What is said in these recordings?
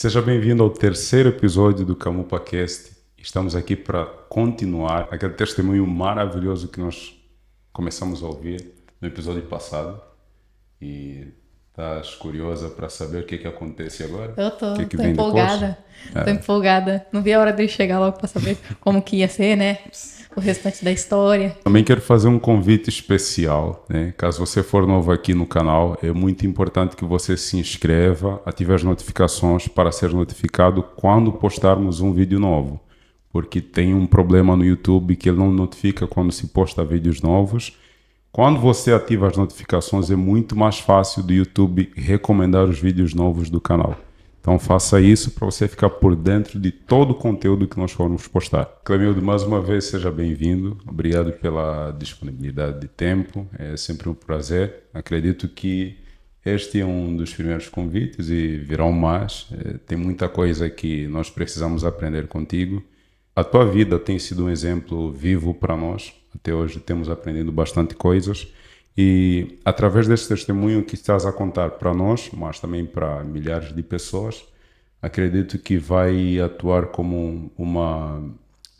Seja bem-vindo ao terceiro episódio do CamupaCast. Estamos aqui para continuar aquele testemunho maravilhoso que nós começamos a ouvir no episódio passado. E estás curiosa para saber o que acontece agora? Eu O tô, que tô vem depois? empolgada. Tô empolgada. Não vi a hora de chegar logo pra saber como que ia ser, né? O restante da história. Também quero fazer um convite especial, né? Caso você for novo aqui no canal, é muito importante que você se inscreva, ative as notificações para ser notificado quando postarmos um vídeo novo. Porque tem um problema no YouTube que ele não notifica quando se posta vídeos novos. Quando você ativa as notificações, é muito mais fácil do YouTube recomendar os vídeos novos do canal. Então faça isso para você ficar por dentro de todo o conteúdo que nós formos postar. Clemildo, mais uma vez, seja bem-vindo. Obrigado pela disponibilidade de tempo. É sempre um prazer. Acredito que este é um dos primeiros convites e virão mais. Tem muita coisa que nós precisamos aprender contigo. A tua vida tem sido um exemplo vivo para nós. Até hoje temos aprendido bastante coisas. E através desse testemunho que estás a contar para nós, mas também para milhares de pessoas, acredito que vai atuar como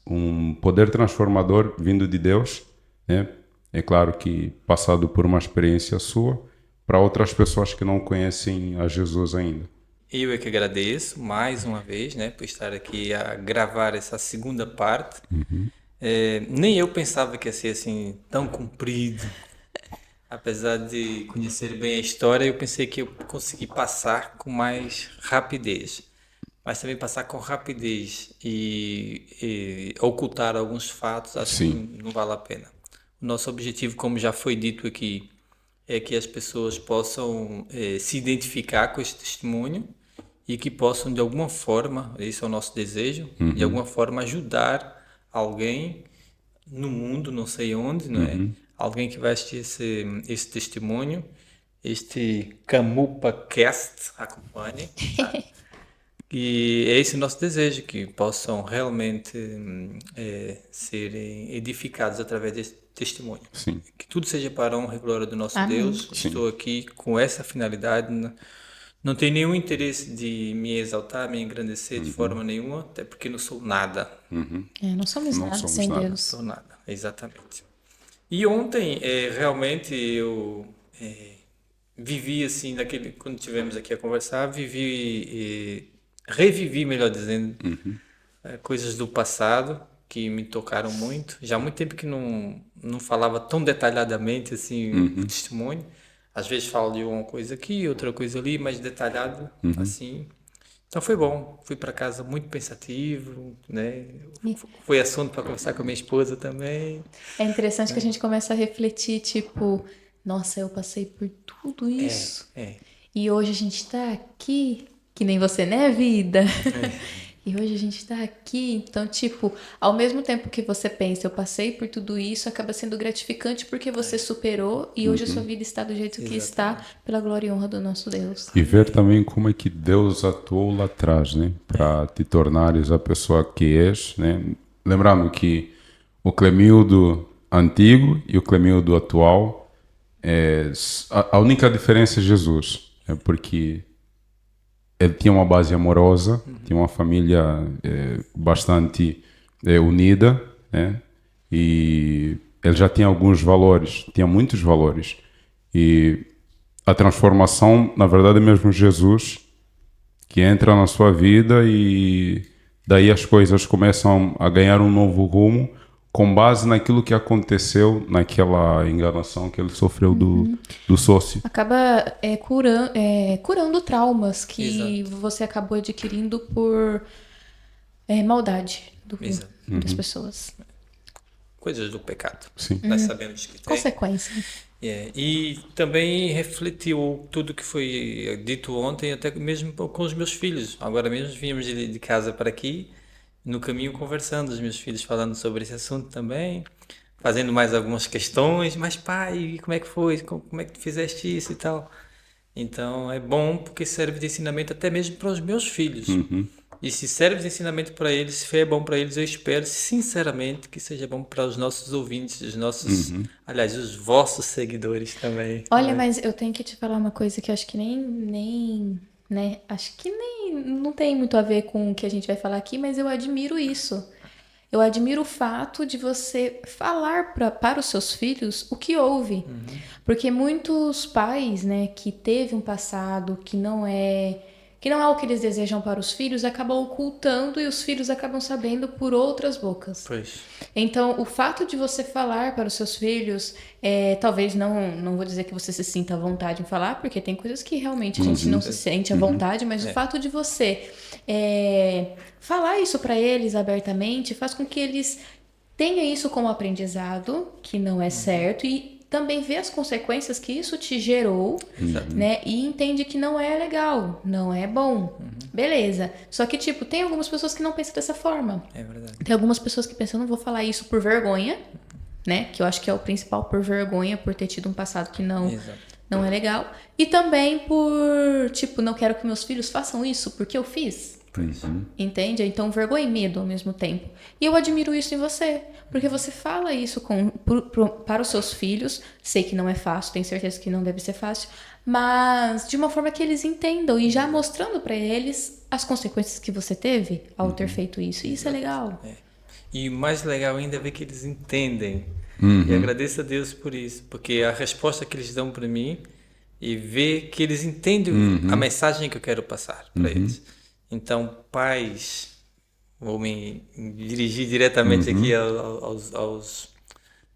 um poder transformador vindo de Deus, né? É claro que passado por uma experiência sua, para outras pessoas que não conhecem a Jesus ainda. Eu é que agradeço mais uma vez, né, por estar aqui a gravar essa segunda parte. Nem eu pensava que ia ser assim tão comprido. Apesar de conhecer bem a história, eu pensei que eu consegui passar com mais rapidez. Mas também passar com rapidez e ocultar alguns fatos, acho que Sim, não vale a pena. O nosso objetivo, como já foi dito aqui, é que as pessoas possam se identificar com esse testemunho e que possam, de alguma forma, esse é o nosso desejo, de alguma forma ajudar alguém no mundo, não sei onde, não é? Alguém que vai assistir esse testemunho, este Camupa Cast, acompanhe, tá? E é esse o nosso desejo, que possam realmente serem edificados através desse testemunho. sim, Que tudo seja para a honra e glória do nosso Amém. Deus. sim. Estou aqui com essa finalidade. Não tenho nenhum interesse de me exaltar, me engrandecer de forma nenhuma, até porque não sou nada. Não somos Não nada somos sem nada. Não Deus. sou nada, exatamente. E ontem, realmente, eu vivi assim, quando tivemos aqui a conversar, revivi, melhor dizendo, coisas do passado que me tocaram muito. Já há muito tempo que não falava tão detalhadamente assim o testemunho. Às vezes falo de uma coisa aqui, outra coisa ali, mais detalhado, assim. Então foi bom. Fui para casa muito pensativo, né? Foi assunto para conversar com a minha esposa também. É interessante que a gente começa a refletir, tipo, nossa, eu passei por tudo isso. É. E hoje a gente tá aqui, que nem você, né, vida? E hoje a gente tá aqui, então, tipo, ao mesmo tempo que você pensa, eu passei por tudo isso, acaba sendo gratificante porque você superou e hoje a sua vida está do jeito que está, pela glória e honra do nosso Deus. E ver também como é que Deus atuou lá atrás, né? Para te tornares a pessoa que és, né? Lembrando que o Clemildo antigo e o Clemildo atual, a única diferença é Jesus. É porque ele tinha uma base amorosa, tinha uma família bastante unida, né? E ele já tinha alguns valores, tinha muitos valores. E a transformação, na verdade, é mesmo Jesus que entra na sua vida e daí as coisas começam a ganhar um novo rumo com base naquilo que aconteceu, naquela enganação que ele sofreu do sócio. Acaba curando traumas que Exato. você acabou adquirindo por maldade Exato. das pessoas. Coisas do pecado. Sim. Nós sabemos que tem. Consequência. E também refletiu tudo que foi dito ontem, até mesmo com os meus filhos. Agora mesmo vínhamos de casa para aqui, no caminho conversando, os meus filhos falando sobre esse assunto também, fazendo mais algumas questões. Mas pai, como é que foi? Como é que tu fizeste isso e tal? Então é bom porque serve de ensinamento até mesmo para os meus filhos. E se serve de ensinamento para eles, se é bom para eles, eu espero sinceramente que seja bom para os nossos ouvintes, os nossos, aliás, os vossos seguidores também. Olha, mas eu tenho que te falar uma coisa que eu acho que nem né? Acho que nem não tem muito a ver com o que a gente vai falar aqui, mas eu admiro isso. Eu admiro o fato de você falar para os seus filhos o que houve. Porque muitos pais, né, que teve um passado que não é o que eles desejam para os filhos, acabam ocultando e os filhos acabam sabendo por outras bocas. Pois. Então, o fato de você falar para os seus filhos, talvez não vou dizer que você se sinta à vontade em falar, porque tem coisas que realmente a gente não se sente à vontade, mas o fato de você falar isso para eles abertamente faz com que eles tenham isso como aprendizado, que não é certo, e também ver as consequências que isso te gerou, né? E entende que não é legal, não é bom. Beleza. Só que, tipo, tem algumas pessoas que não pensam dessa forma. É verdade. Tem algumas pessoas que pensam, não vou falar isso por vergonha, né? Que eu acho que é o principal, por vergonha, por ter tido um passado que não é legal. E também por, tipo, não quero que meus filhos façam isso porque eu fiz. Entende? Então, vergonha e medo ao mesmo tempo. E eu admiro isso em você, porque você fala isso para os seus filhos. Sei que não é fácil, tenho certeza que não deve ser fácil, mas de uma forma que eles entendam e já mostrando para eles as consequências que você teve ao ter feito isso. E isso é legal. E o mais legal ainda é ver que eles entendem. E agradeço a Deus por isso, porque a resposta que eles dão para mim e ver que eles entendem a mensagem que eu quero passar para eles. Então, pais, vou me dirigir diretamente aqui aos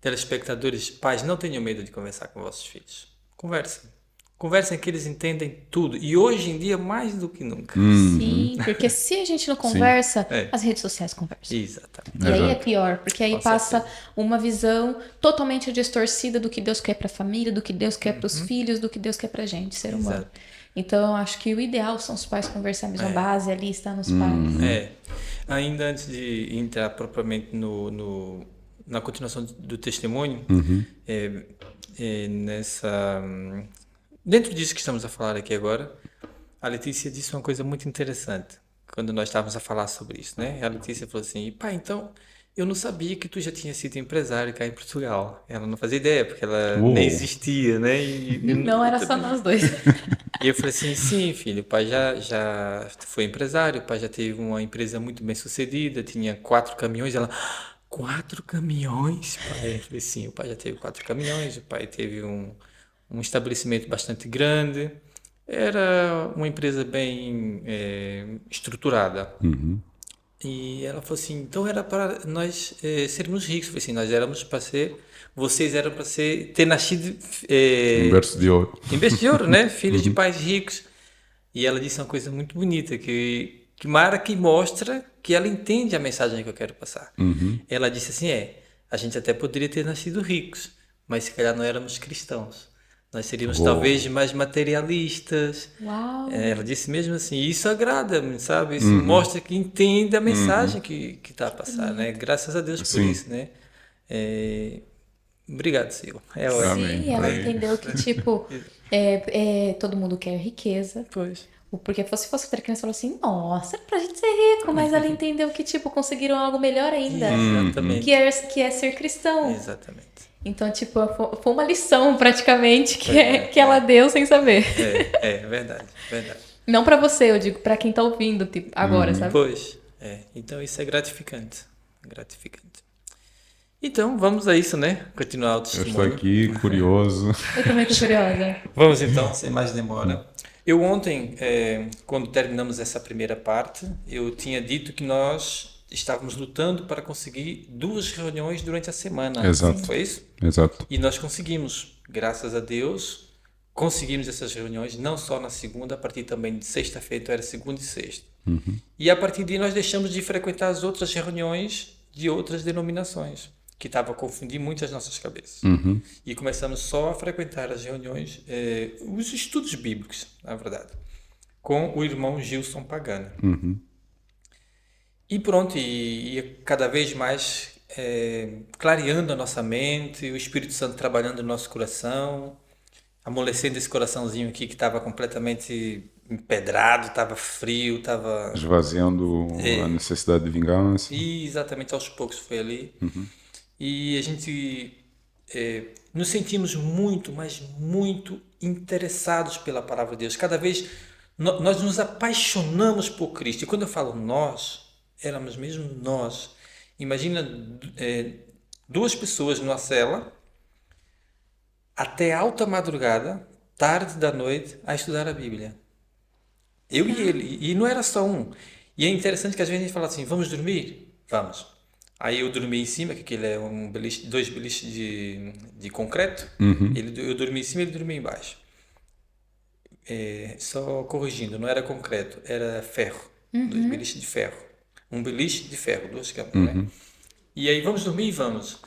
telespectadores. Pais, não tenham medo de conversar com vossos filhos. Conversem que eles entendem tudo. E hoje em dia, mais do que nunca. Sim, porque se a gente não conversa, as redes sociais conversam. Exatamente. E aí é pior, porque aí passa uma visão totalmente distorcida do que Deus quer para a família, do que Deus quer para os filhos, do que Deus quer para a gente, ser humano. Exato. Então, eu acho que o ideal são os pais conversar a mesma base ali, estar nos pais. Ainda antes de entrar propriamente na continuação do testemunho, dentro disso que estamos a falar aqui agora, a Letícia disse uma coisa muito interessante quando nós estávamos a falar sobre isso, né? A Letícia falou assim, pá, então eu não sabia que tu já tinha sido empresário cá em Portugal. Ela não fazia ideia, porque ela nem existia, né? Não era só nós dois. E eu falei assim, sim, filho, o pai já foi empresário, o pai já teve uma empresa muito bem sucedida, tinha 4 caminhões. Ela, 4 caminhões, pai? Eu falei, sim, o pai já teve 4 caminhões, o pai teve um estabelecimento bastante grande, era uma empresa bem estruturada. E ela falou assim, então era para nós sermos ricos. Eu falei assim, nós éramos para ser, vocês eram para ter nascido Em berço de ouro. em berço de ouro, né? Filhos de pais ricos. E ela disse uma coisa muito bonita, que Mara que mostra que ela entende a mensagem que eu quero passar. Ela disse assim, a gente até poderia ter nascido ricos, mas se calhar não éramos cristãos. Nós seríamos talvez mais materialistas. Uau! Ela disse mesmo assim, e isso agrada-me, sabe? Isso mostra que entende a mensagem que está a passar, né? Graças a Deus por isso, né? Obrigado, Sil. É ótimo. Sim, ela entendeu que, tipo, todo mundo quer riqueza. Pois. Porque se fosse outra criança, falou assim, nossa, pra gente ser rico. Mas ela entendeu que, tipo, conseguiram algo melhor ainda. Exatamente. Que é ser cristão. Exatamente. Então, tipo, foi uma lição, praticamente, que ela deu sem saber. Verdade. Não pra você, eu digo pra quem tá ouvindo, tipo, agora, sabe? Pois, então isso é gratificante. Então, vamos a isso, né? Continuar o Eu testemunho. estou aqui, curioso. Eu também tô curiosa. Vamos então, sem mais demora. Eu ontem, quando terminamos essa primeira parte, eu tinha dito que nós estávamos lutando para conseguir 2 reuniões durante a semana. Exato. Foi isso? Exato. E nós conseguimos, graças a Deus, conseguimos essas reuniões, não só na segunda, a partir também de sexta-feira, então era segunda e sexta. E a partir daí nós deixamos de frequentar as outras reuniões de outras denominações, que estava a confundir muito as nossas cabeças. E começamos só a frequentar as reuniões, os estudos bíblicos, na verdade, com o irmão Gilson Pagano. E pronto, e cada vez mais clareando a nossa mente, o Espírito Santo trabalhando no nosso coração, amolecendo esse coraçãozinho aqui que estava completamente empedrado, estava frio, estava... Esvaziando a necessidade de vingança. E exatamente aos poucos foi ali. E a gente nos sentimos muito, mas muito interessados pela palavra de Deus. Cada vez Nós nos apaixonamos por Cristo. E quando eu falo nós, éramos mesmo nós. Imagina duas pessoas numa cela, até alta madrugada, tarde da noite, a estudar a Bíblia. Eu e ele. E não era só um. E é interessante que às vezes a gente fala assim, vamos dormir? Vamos. Aí eu dormi em cima, que aquele é dois beliches de concreto. Eu dormi em cima e ele dormia embaixo. Só corrigindo, não era concreto, era ferro. Dois beliches de ferro. Um beliche de ferro, duas camas, né? E aí, vamos dormir? Vamos.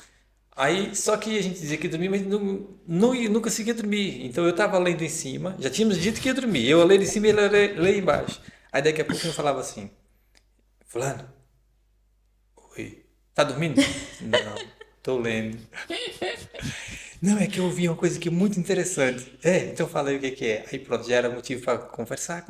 Aí, só que a gente dizia que ia dormir, mas não conseguia dormir. Então eu estava lendo em cima, já tínhamos dito que ia dormir. Eu lendo em cima e ele lendo embaixo. Aí daqui a pouco eu falava assim, fulano, oi, tá dormindo? Não, tô lendo. Não, é que eu ouvi uma coisa aqui muito interessante. Então fala aí o que é. Aí pronto, já era motivo para conversar.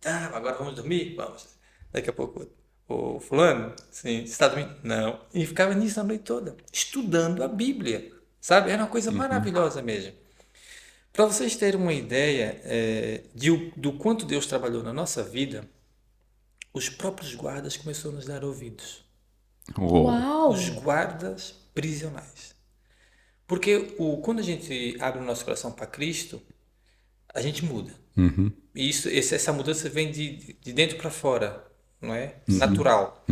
Tá, agora vamos dormir? Vamos. Daqui a pouco, ô fulano, sim, você está dormindo? Não. E ficava nisso a noite toda, estudando a Bíblia, sabe? Era uma coisa maravilhosa mesmo. Para vocês terem uma ideia do quanto Deus trabalhou na nossa vida, os próprios guardas começaram a nos dar ouvidos. Uou. Uau! Os guardas prisionais. Porque quando a gente abre o nosso coração para Cristo, a gente muda. E essa mudança vem de dentro para fora, não é? Natural.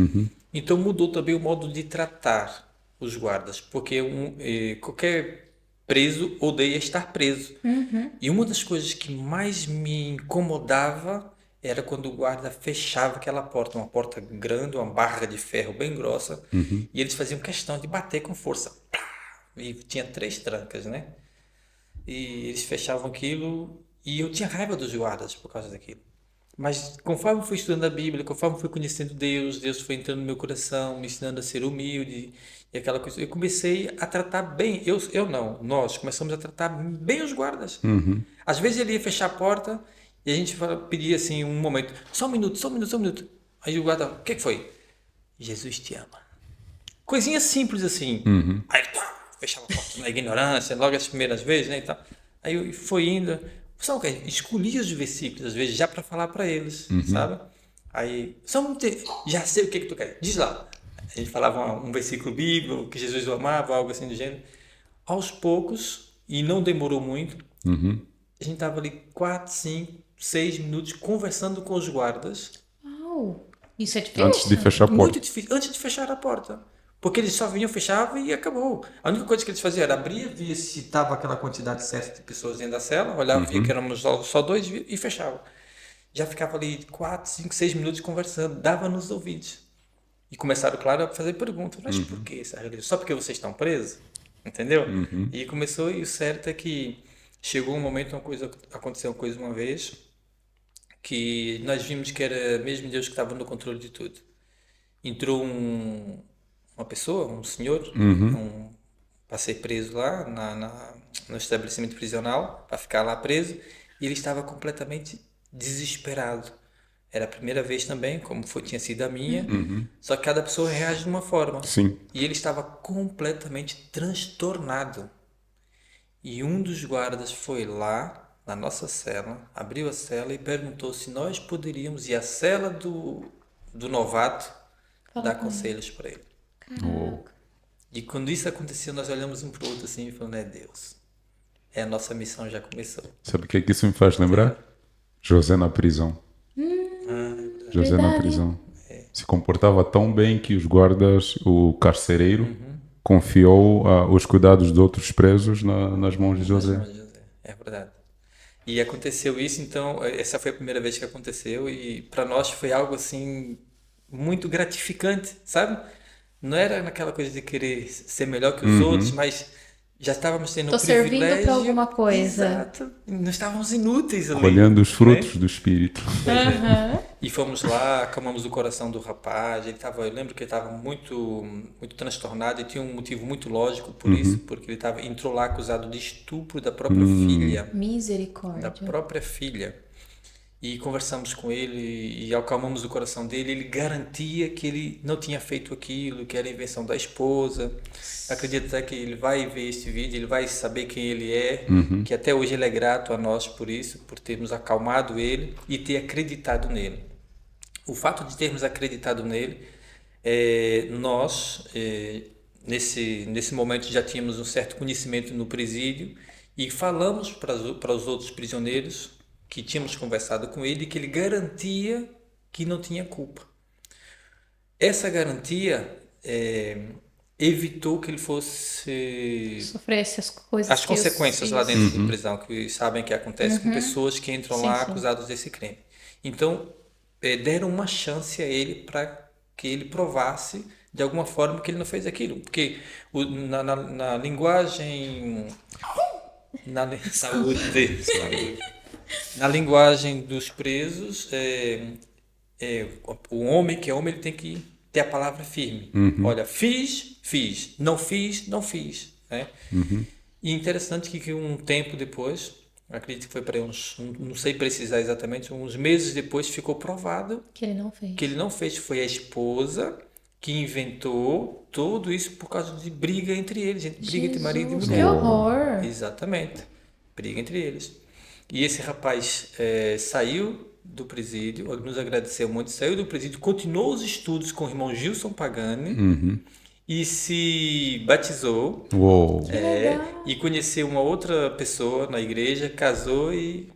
Então mudou também o modo de tratar os guardas, porque qualquer preso odeia estar preso. E uma das coisas que mais me incomodava era quando o guarda fechava aquela porta, uma porta grande, uma barra de ferro bem grossa, e eles faziam questão de bater com força. E tinha 3 trancas, né? E eles fechavam aquilo e eu tinha raiva dos guardas por causa daquilo. Mas conforme fui estudando a Bíblia, conforme fui conhecendo Deus foi entrando no meu coração, me ensinando a ser humilde e aquela coisa. Eu comecei a tratar bem, nós começamos a tratar bem os guardas. Às vezes ele ia fechar a porta e a gente pedia assim um momento, só um minuto. Aí o guarda, o que foi? Jesus te ama. Coisinha simples assim. Aí ele fechava a porta na ignorância, logo as primeiras vezes, né, e tal. Aí foi indo, sabe o que? Escolhia os versículos, às vezes, já para falar para eles, sabe? Aí, já sei o que tu quer, diz lá. A gente falava um versículo bíblico, que Jesus o amava, algo assim do gênero. Aos poucos, e não demorou muito, a gente estava ali 4, 5, 6 minutos conversando com os guardas. Uau! Isso é difícil? Antes de fechar a porta. Muito difícil, antes de fechar a porta. Porque eles só vinham, fechavam e acabou. A única coisa que eles faziam era abrir, via se estava aquela quantidade certa de pessoas dentro da cela, olhava, via que éramos só 2 e fechava. Já ficava ali 4, 5, 6 minutos conversando, dava nos ouvidos. E começaram, claro, a fazer perguntas. Mas por que essa religião? Só porque vocês estão presos? Entendeu? E começou, e o certo é que chegou um momento, aconteceu uma coisa uma vez, que nós vimos que era mesmo Deus que estava no controle de tudo. Entrou uma pessoa, um senhor, passei preso lá no estabelecimento prisional, para ficar lá preso, e ele estava completamente desesperado. Era a primeira vez também, como tinha sido a minha, só que cada pessoa reage de uma forma. Sim. E ele estava completamente transtornado. E um dos guardas foi lá, na nossa cela, abriu a cela e perguntou se nós poderíamos ir à cela do novato dar conselhos para ele. Uou. E quando isso aconteceu, nós olhamos um para o outro assim e falamos, é Deus. A nossa missão já começou. Sabe o que é que isso me faz lembrar? José na prisão. José na Verdade. prisão. Se comportava tão bem que os guardas, o carcereiro, confiou os cuidados de outros presos nas mãos de José. É verdade. E aconteceu isso, então, essa foi a primeira vez que aconteceu e para nós foi algo assim muito gratificante, sabe? Não era naquela coisa de querer ser melhor que os outros, mas já estávamos tendo Tô o privilégio. servindo para alguma coisa. Exato. Não estávamos inúteis ali. Colhendo os frutos né? do Espírito. E fomos lá, acalmamos o coração do rapaz. Eu lembro que ele estava muito, muito transtornado e tinha um motivo muito lógico por isso, porque ele entrou lá acusado de estupro da própria filha. Misericórdia. Da própria filha. e conversamos com ele e acalmamos o coração dele. Ele garantia que ele não tinha feito aquilo, que era invenção da esposa. Acredito até que ele vai ver este vídeo, ele vai saber quem ele é, que até hoje ele é grato a nós por isso, por termos acalmado ele e ter acreditado nele. O fato de termos acreditado nele, nós, nesse momento, já tínhamos um certo conhecimento no presídio e falamos para os outros prisioneiros que tínhamos conversado com ele que ele garantia que não tinha culpa. Essa garantia evitou que ele fosse Sofresse as coisas as consequências lá dentro da prisão, que sabem que acontece com pessoas que entram Sim, lá sim. acusados desse crime. Então, deram uma chance a ele para que ele provasse de alguma forma que ele não fez aquilo. Porque na linguagem... Saúde. Saúde. Na linguagem dos presos, o homem que é homem, ele tem que ter a palavra firme. Olha, fiz, fiz. Não fiz, não fiz. Né? E interessante que um tempo depois, acredito que foi para uns, não sei precisar exatamente, uns meses depois ficou provado Que ele não fez. que ele não fez. Foi a esposa que inventou tudo isso por causa de briga entre eles, briga entre marido e Jesus, mulher. que horror. Exatamente, briga entre eles. E esse rapaz saiu do presídio, nos agradeceu muito, saiu do presídio, continuou os estudos com o irmão Gilson Pagani e se batizou. Uou. E conheceu uma outra pessoa na igreja, casou e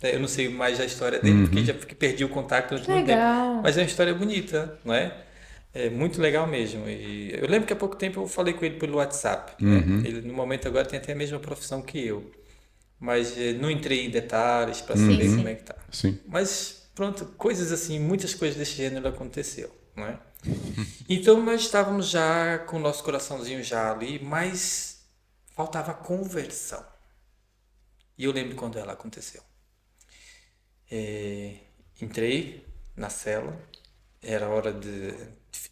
eu não sei mais a história dele, porque já perdi o contato durante muito tempo. Legal. Mas é uma história bonita, não é? É muito legal mesmo. E eu lembro que há pouco tempo eu falei com ele pelo WhatsApp. Né? Ele, no momento agora, tem até a mesma profissão que eu. Mas não entrei em detalhes para saber Sim. como é que tá. Sim. Mas, pronto, coisas assim, muitas coisas desse gênero aconteceu, não é? Então, nós estávamos já com o nosso coraçãozinho já ali, mas faltava conversão. E eu lembro quando ela aconteceu. Entrei na cela, era hora de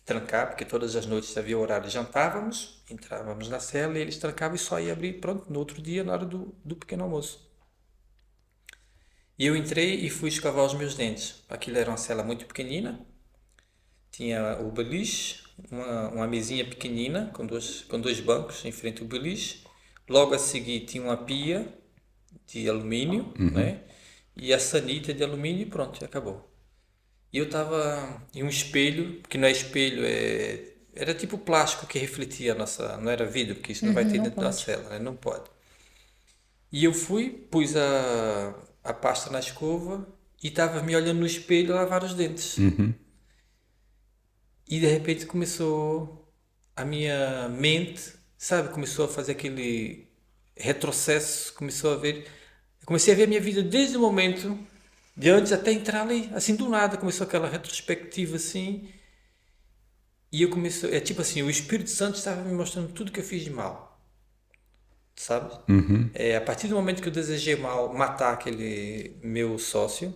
trancar, porque todas as noites havia horário, jantávamos, entrávamos na cela e eles trancavam e só ia abrir, pronto, no outro dia, na hora do pequeno almoço. E eu entrei e fui escovar os meus dentes. Aquilo era uma cela muito pequenina, tinha o beliche, uma mesinha pequenina com dois bancos em frente ao beliche. Logo a seguir tinha uma pia de alumínio, né? E a sanita de alumínio e pronto, acabou. E eu estava em um espelho, que não é espelho, era tipo plástico que refletia a nossa... Não era vidro, porque isso não vai ter não dentro da pode. cela, né? Não pode. E eu fui, pus a pasta na escova e estava me olhando no espelho a lavar os dentes. E de repente começou a minha mente, sabe? Começou a fazer aquele retrocesso, comecei a ver a minha vida desde o momento de antes até entrar ali, assim do nada, começou aquela retrospectiva assim, e eu comecei, tipo assim, o Espírito Santo estava me mostrando tudo que eu fiz de mal, sabe? A partir do momento que eu desejei matar aquele meu sócio,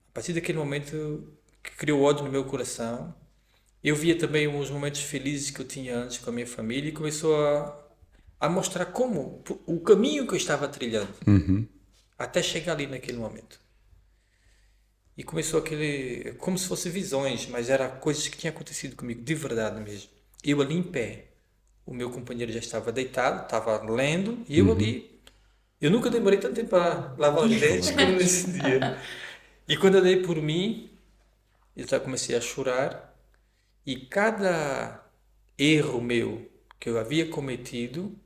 a partir daquele momento que criou ódio no meu coração, eu via também os momentos felizes que eu tinha antes com a minha família e começou a mostrar como, o caminho que eu estava trilhando, até chegar ali naquele momento. E começou como se fossem visões, mas era coisas que tinham acontecido comigo, de verdade mesmo. Eu ali em pé, o meu companheiro já estava deitado, estava lendo, e eu ali, eu nunca demorei tanto tempo para lavar os dentes como nesse dia. E quando eu dei por mim, eu já comecei a chorar, e cada erro meu que eu havia cometido,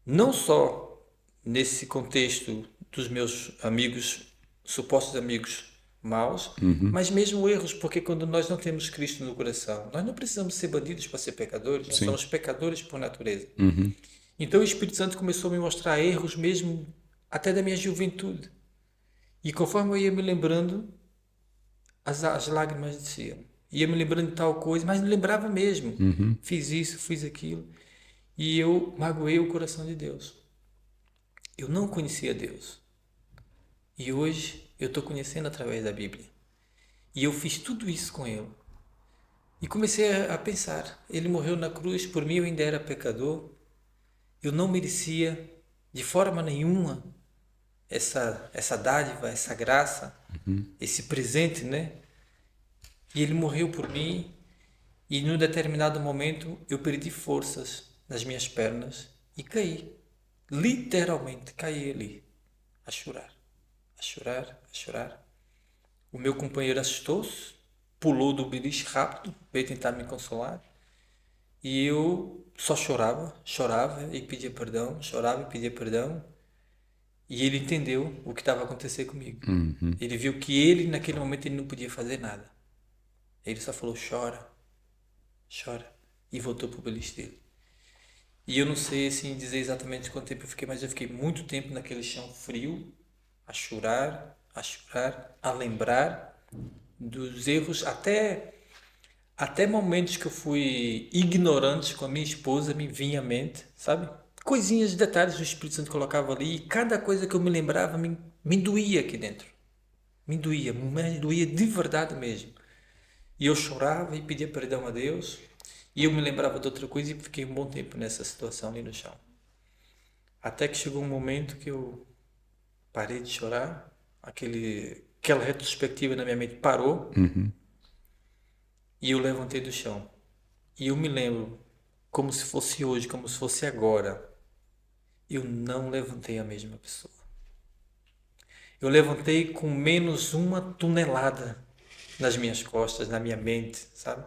não só nesse contexto dos meus amigos, supostos amigos maus, mas mesmo erros, porque quando nós não temos Cristo no coração, nós não precisamos ser bandidos para ser pecadores, nós somos pecadores por natureza. Então o Espírito Santo começou a me mostrar erros mesmo até da minha juventude. E conforme eu ia me lembrando, as lágrimas desciam. Ia me lembrando de tal coisa, mas não lembrava mesmo. Fiz isso, fiz aquilo. E eu magoei o coração de Deus. Eu não conhecia Deus. E hoje eu estou conhecendo através da Bíblia. E eu fiz tudo isso com Ele. E comecei a pensar, Ele morreu na cruz, por mim eu ainda era pecador. Eu não merecia de forma nenhuma essa dádiva, essa graça, esse presente, né? E ele morreu por mim e num determinado momento eu perdi forças nas minhas pernas e caí. Literalmente caí ali, a chorar, a chorar, a chorar. O meu companheiro assustou-se, pulou do beliche rápido, veio tentar me consolar. E eu só chorava, chorava e pedia perdão, chorava e pedia perdão. E ele entendeu o que estava acontecendo comigo. Ele viu que ele, naquele momento, ele não podia fazer nada. Ele só falou, chora, chora. E voltou pro beliche dele. E eu não sei assim, dizer exatamente quanto tempo eu fiquei, mas eu fiquei muito tempo naquele chão frio, a chorar, a lembrar dos erros, até momentos que eu fui ignorante com a minha esposa, me vinha à mente, sabe? Coisinhas, detalhes do Espírito Santo colocava ali, e cada coisa que eu me lembrava me doía aqui dentro. Me doía de verdade mesmo. E eu chorava e pedia perdão a Deus, e eu me lembrava de outra coisa e fiquei um bom tempo nessa situação ali no chão. Até que chegou um momento que eu parei de chorar, aquela retrospectiva na minha mente parou, e eu levantei do chão. E eu me lembro, como se fosse hoje, como se fosse agora, eu não levantei a mesma pessoa. Eu levantei com menos 1 tonelada nas minhas costas, na minha mente, sabe?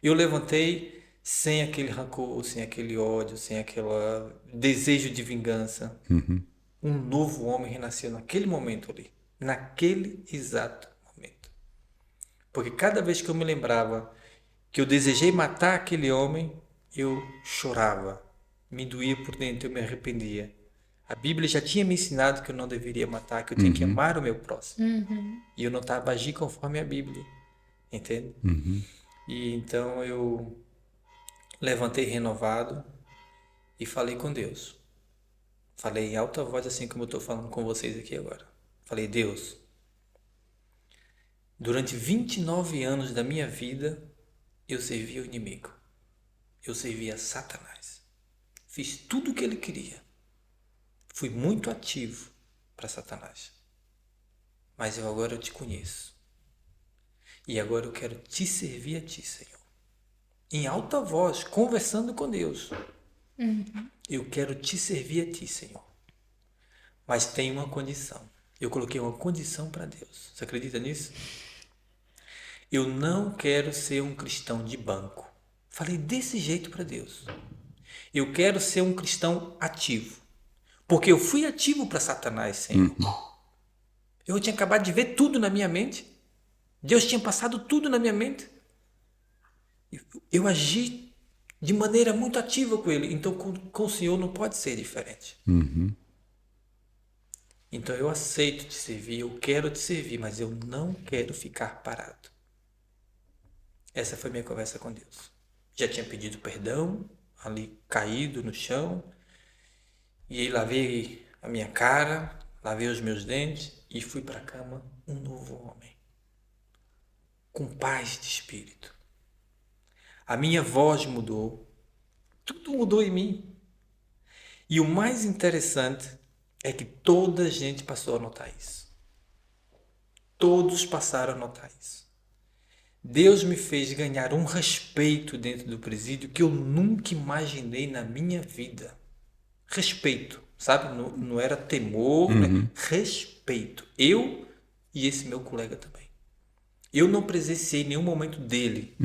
Eu levantei sem aquele rancor, sem aquele ódio, sem aquele desejo de vingança. Um novo homem renasceu naquele momento ali, naquele exato momento. Porque cada vez que eu me lembrava que eu desejei matar aquele homem, eu chorava, me doía por dentro, eu me arrependia. A Bíblia já tinha me ensinado que eu não deveria matar, que eu tinha que amar o meu próximo. E eu não estava agindo conforme a Bíblia, entende? E então eu levantei renovado e falei com Deus. Falei em alta voz, assim como eu estou falando com vocês aqui agora. Falei, Deus, durante 29 anos da minha vida, eu servi o inimigo. Eu servia Satanás. Fiz tudo o que ele queria. Fui muito ativo para Satanás. Mas agora eu te conheço. E agora eu quero te servir a ti, Senhor. Em alta voz, conversando com Deus. Eu quero te servir a ti, Senhor. Mas tem uma condição. Eu coloquei uma condição para Deus. Você acredita nisso? Eu não quero ser um cristão de banco. Falei desse jeito para Deus. Eu quero ser um cristão ativo. Porque eu fui ativo para Satanás, Senhor. Eu tinha acabado de ver tudo na minha mente. Deus tinha passado tudo na minha mente. Eu agi de maneira muito ativa com ele. Então com o Senhor não pode ser diferente. Então eu aceito te servir, eu quero te servir, mas eu não quero ficar parado. Essa foi a minha conversa com Deus. Já tinha pedido perdão, ali caído no chão. E aí lavei a minha cara, lavei os meus dentes e fui para a cama um novo homem. Com paz de espírito. A minha voz mudou. Tudo mudou em mim. E o mais interessante é que toda a gente passou a notar isso. Todos passaram a notar isso. Deus me fez ganhar um respeito dentro do presídio que eu nunca imaginei na minha vida. Respeito, sabe? Não era temor, né? Respeito. Eu e esse meu colega também. Eu não presenciei nenhum momento dele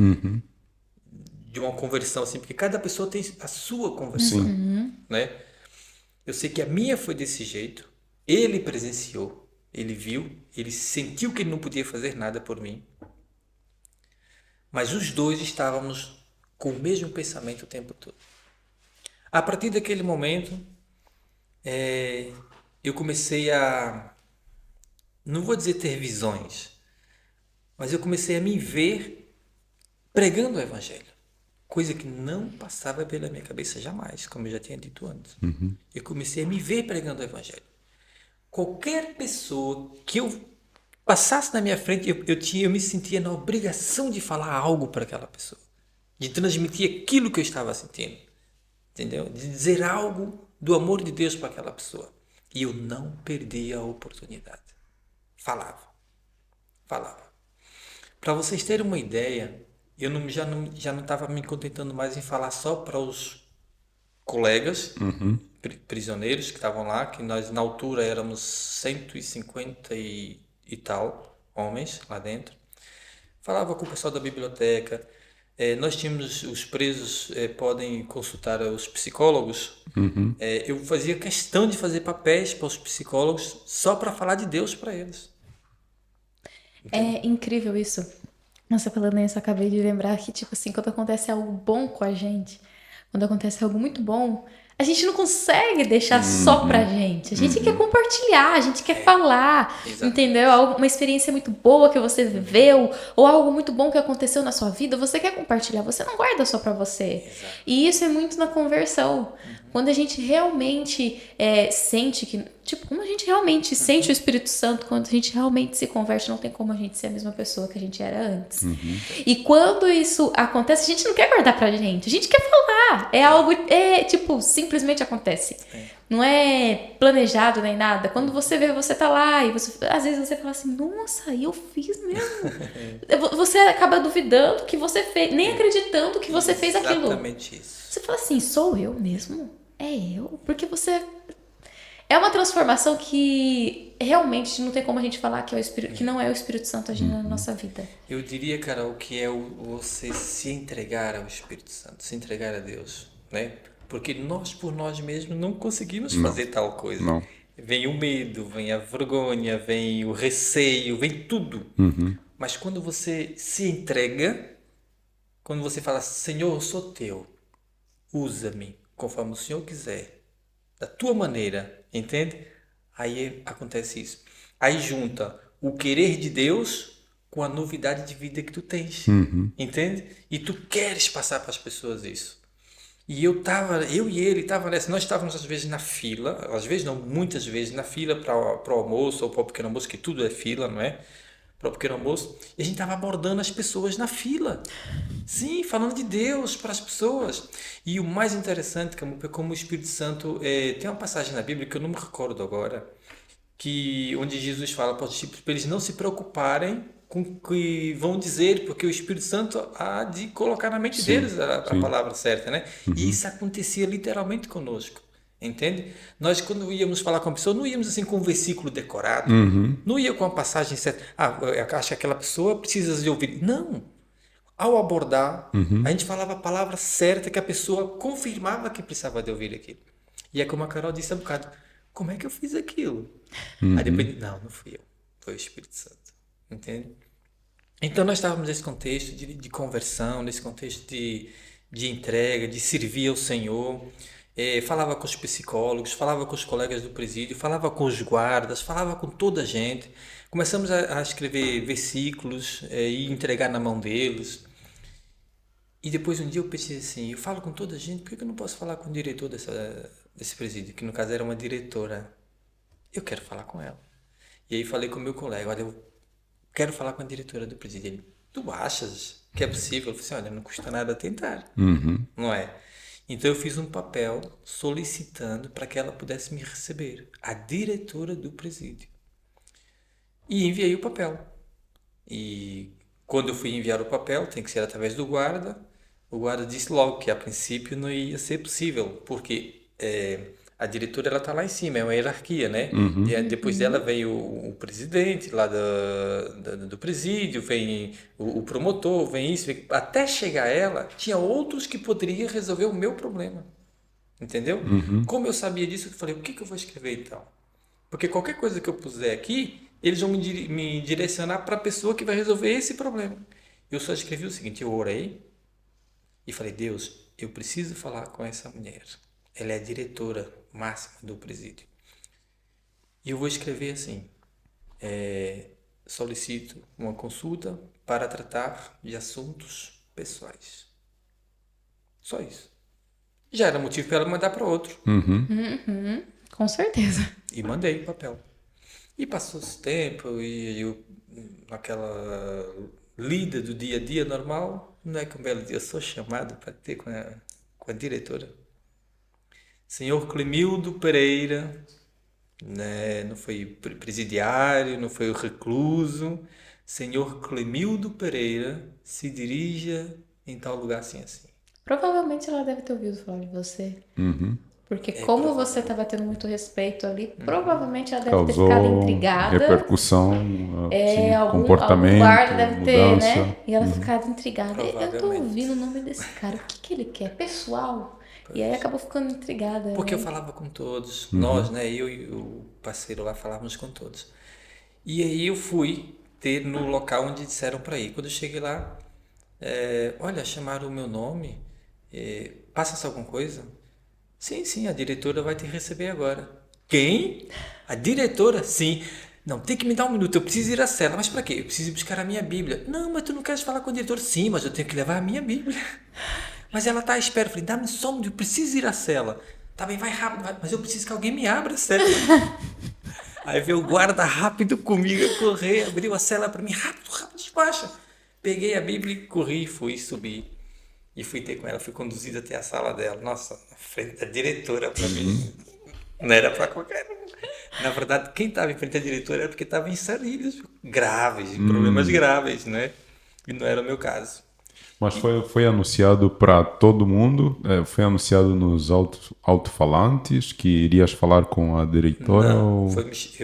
de uma conversão assim, porque cada pessoa tem a sua conversão, né? Eu sei que a minha foi desse jeito. Ele presenciou, ele viu, ele sentiu que ele não podia fazer nada por mim. Mas os dois estávamos com o mesmo pensamento o tempo todo. A partir daquele momento, eu comecei a, não vou dizer ter visões, mas eu comecei a me ver pregando o Evangelho. Coisa que não passava pela minha cabeça jamais, como eu já tinha dito antes. Eu comecei a me ver pregando o Evangelho. Qualquer pessoa que eu passasse na minha frente, eu me sentia na obrigação de falar algo para aquela pessoa. De transmitir aquilo que eu estava sentindo. Entendeu? De dizer algo do amor de Deus para aquela pessoa. E eu não perdi a oportunidade. Falava. Para vocês terem uma ideia, eu já não estava me contentando mais em falar só para os colegas prisioneiros que estavam lá, que nós na altura éramos 150 e tal homens lá dentro. Falava com o pessoal da biblioteca. Nós tínhamos os presos podem consultar os psicólogos. Eu fazia questão de fazer papéis para os psicólogos só para falar de Deus para eles. É incrível isso. Nossa, falando isso, eu acabei de lembrar que, tipo assim, quando acontece algo bom com a gente, quando acontece algo muito bom, a gente não consegue deixar só pra gente. A gente quer compartilhar, a gente quer falar, Exatamente. entendeu? Uma experiência muito boa que você viveu, ou algo muito bom que aconteceu na sua vida, você quer compartilhar, você não guarda só pra você. Exato. E isso é muito na conversão. Quando a gente realmente sente que... Tipo, quando a gente realmente sente o Espírito Santo, quando a gente realmente se converte, não tem como a gente ser a mesma pessoa que a gente era antes. E quando isso acontece, a gente não quer guardar pra gente, a gente quer falar. É algo, tipo, simplesmente acontece. Não é planejado nem nada. Quando você vê, você tá lá e você, às vezes você fala assim, nossa, eu fiz mesmo. Você acaba duvidando que você fez, nem acreditando que você fez aquilo. Exatamente isso. Você fala assim, sou eu mesmo? É eu? Porque você... É uma transformação que realmente não tem como a gente falar que, que não é o Espírito Santo agindo na nossa vida. Eu diria, Carol, que é você se entregar ao Espírito Santo, se entregar a Deus, né? Porque nós, por nós mesmos, não conseguimos fazer tal coisa. Não. Vem o medo, vem a vergonha, vem o receio, vem tudo. Mas quando você se entrega, quando você fala, Senhor, eu sou teu, usa-me conforme o Senhor quiser, da tua maneira, entende? Aí acontece isso. Aí junta o querer de Deus com a novidade de vida que tu tens, entende? E tu queres passar para as pessoas isso. E eu e ele tava nessa, nós estávamos às vezes na fila, às vezes não, muitas vezes na fila para o almoço ou para o pequeno almoço, que tudo é fila, não é? Para o pequeno almoço, e a gente estava abordando as pessoas na fila. Sim, falando de Deus para as pessoas. E o mais interessante, como o Espírito Santo, tem uma passagem na Bíblia que eu não me recordo agora, onde Jesus fala para os discípulos para eles não se preocuparem com o que vão dizer, porque o Espírito Santo há de colocar na mente deles a palavra certa, né? E isso acontecia literalmente conosco. Entende? Nós, quando íamos falar com a pessoa, não íamos assim com um versículo decorado, não ia com a passagem certa. Eu acho que aquela pessoa precisa de ouvir. Não. Ao abordar, a gente falava a palavra certa que a pessoa confirmava que precisava de ouvir aquilo. E é como a Carol disse há um bocado, como é que eu fiz aquilo? Aí depois, não fui eu, foi o Espírito Santo. Entende? Então nós estávamos nesse contexto de conversão, nesse contexto de entrega, de servir ao Senhor. Falava com os psicólogos, falava com os colegas do presídio, falava com os guardas, falava com toda a gente. Começamos a escrever versículos e entregar na mão deles. E depois um dia eu pensei assim, eu falo com toda a gente, por que eu não posso falar com o diretor desse presídio? Que no caso era uma diretora. Eu quero falar com ela. E aí falei com o meu colega, olha, eu quero falar com a diretora do presídio. Ele, tu achas que é possível? Eu falei assim, olha, não custa nada tentar, não é? Então eu fiz um papel solicitando para que ela pudesse me receber, a diretora do presídio. E enviei o papel. E quando eu fui enviar o papel, tem que ser através do guarda. O guarda disse logo que a princípio não ia ser possível, porque a diretora ela está lá em cima, é uma hierarquia, né? E depois dela vem o presidente lá do presídio, vem o promotor, vem isso. Até chegar ela, tinha outros que poderiam resolver o meu problema. Entendeu? Como eu sabia disso, eu falei, o que eu vou escrever então? Porque qualquer coisa que eu puser aqui, eles vão me direcionar para a pessoa que vai resolver esse problema. Eu só escrevi o seguinte, eu orei e falei, Deus, eu preciso falar com essa mulher. Ela é a diretora máxima do presídio. E eu vou escrever assim, solicito uma consulta para tratar de assuntos pessoais. Só isso. Já era motivo para ela mandar para outro. Com certeza. E mandei o papel. E passou-se tempo e eu, naquela lida do dia a dia normal, não é que um belo dia eu sou chamado para ter com a diretora. Senhor Clemildo Pereira, né? Não foi presidiário, não foi o recluso. Senhor Clemildo Pereira se dirija em tal lugar assim, assim. Provavelmente ela deve ter ouvido falar de você. Uhum. Porque É como provável. você estava tendo muito respeito ali, provavelmente ela deve ter ficado Causou intrigada. repercussão, assim, Algum comportamento, guarda deve ter, mudança. né? E ela ficado intrigada. Eu tô ouvindo o Provavelmente. nome desse cara, o que que ele quer? Pessoal. E aí Pois. acabou ficando intrigada, Porque eu né? falava com todos, nós, Uhum. né? Eu e o parceiro lá falávamos com todos. E aí eu fui ter no local onde disseram para ir. Quando eu cheguei lá, olha, chamaram o meu nome, passa-se alguma coisa? Sim, sim, a diretora vai te receber agora. Quem? A diretora? Sim. Não, tem que me dar um minuto, eu preciso ir à cela. Mas para quê? Eu preciso buscar a minha Bíblia. Não, mas tu não queres falar com a diretora? Sim, mas eu tenho que levar a minha Bíblia. Mas ela está à espera. Eu falei, dá-me só um minuto, eu preciso ir à cela. Tá bem, vai rápido, vai. Mas eu preciso que alguém me abra a cela. Aí veio o guarda rápido comigo a correr, abriu a cela para mim, rápido, rápido, despacha. Peguei a Bíblia, corri, fui, subi. E fui ter com ela, fui conduzido até a sala dela. Nossa, na frente da diretora para mim. Não era para qualquer um. Na verdade, quem estava em frente à diretora era porque estava em sarilhos graves, em problemas graves, né? E não era o meu caso. Mas foi anunciado para todo mundo? Foi anunciado nos alto-falantes que irias falar com a diretora Não, ou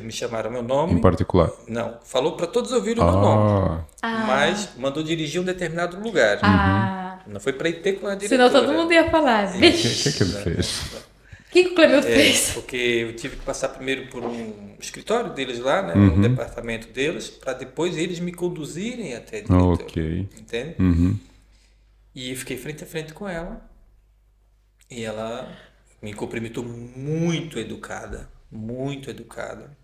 me chamaram meu em nome. particular? Não, falou para todos ouvirem o meu nome, Ah, Ah, mas mandou dirigir um determinado lugar. ah. Não foi para ir ter com a Senão todo diretora. mundo ia falar, o que ele vixe, fez? o que que o Clemildo fez? Porque eu tive que passar primeiro por um escritório deles lá, né, um Uhum. departamento deles, para depois eles me conduzirem até a diretora. Ok. Entende? Uhum. E eu fiquei frente a frente com ela e ela me cumprimentou muito educada, muito educada.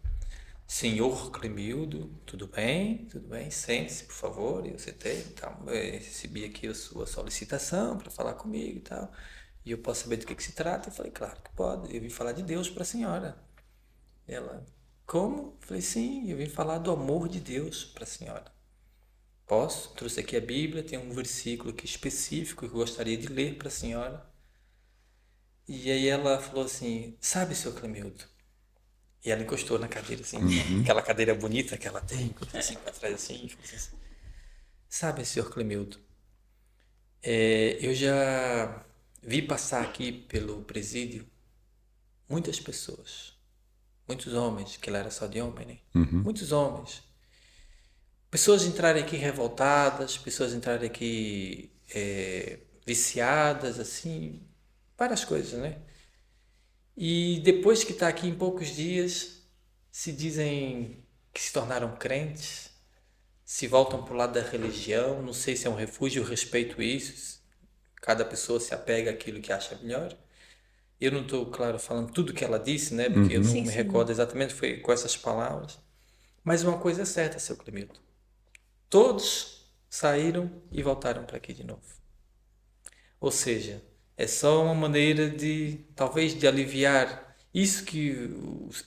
Senhor Clemildo, tudo bem? Tudo bem? Sente-se, por favor. Eu sentei, então, eu recebi aqui a sua solicitação para falar comigo e tal. E eu posso saber do que se trata? Eu falei, claro que pode. Eu vim falar de Deus para a senhora. Ela, como? Eu falei, sim, eu vim falar do amor de Deus para a senhora. Posso? Trouxe aqui a Bíblia, tem um versículo aqui específico que eu gostaria de ler para a senhora. E aí ela falou assim, sabe, seu Clemildo? E ela encostou na cadeira, assim, aquela cadeira bonita que ela tem, encostou assim para trás, assim, e falou assim, sabe, senhor Clemildo, eu já vi passar aqui pelo presídio muitas pessoas, muitos homens, que ela era só de homem, né? Muitos homens. Pessoas entrarem aqui revoltadas, pessoas entrarem aqui viciadas, assim, várias coisas, né? E depois que está aqui em poucos dias, se dizem que se tornaram crentes, se voltam para o lado da religião, não sei se é um refúgio, eu respeito isso, cada pessoa se apega àquilo que acha melhor. Eu não estou, claro, falando tudo que ela disse, né? Porque eu não Sim, me sim. recordo exatamente, foi com essas palavras. Mas uma coisa é certa, seu Clemildo. Todos saíram e voltaram para aqui de novo. Ou seja, é só uma maneira de, talvez, de aliviar isso que,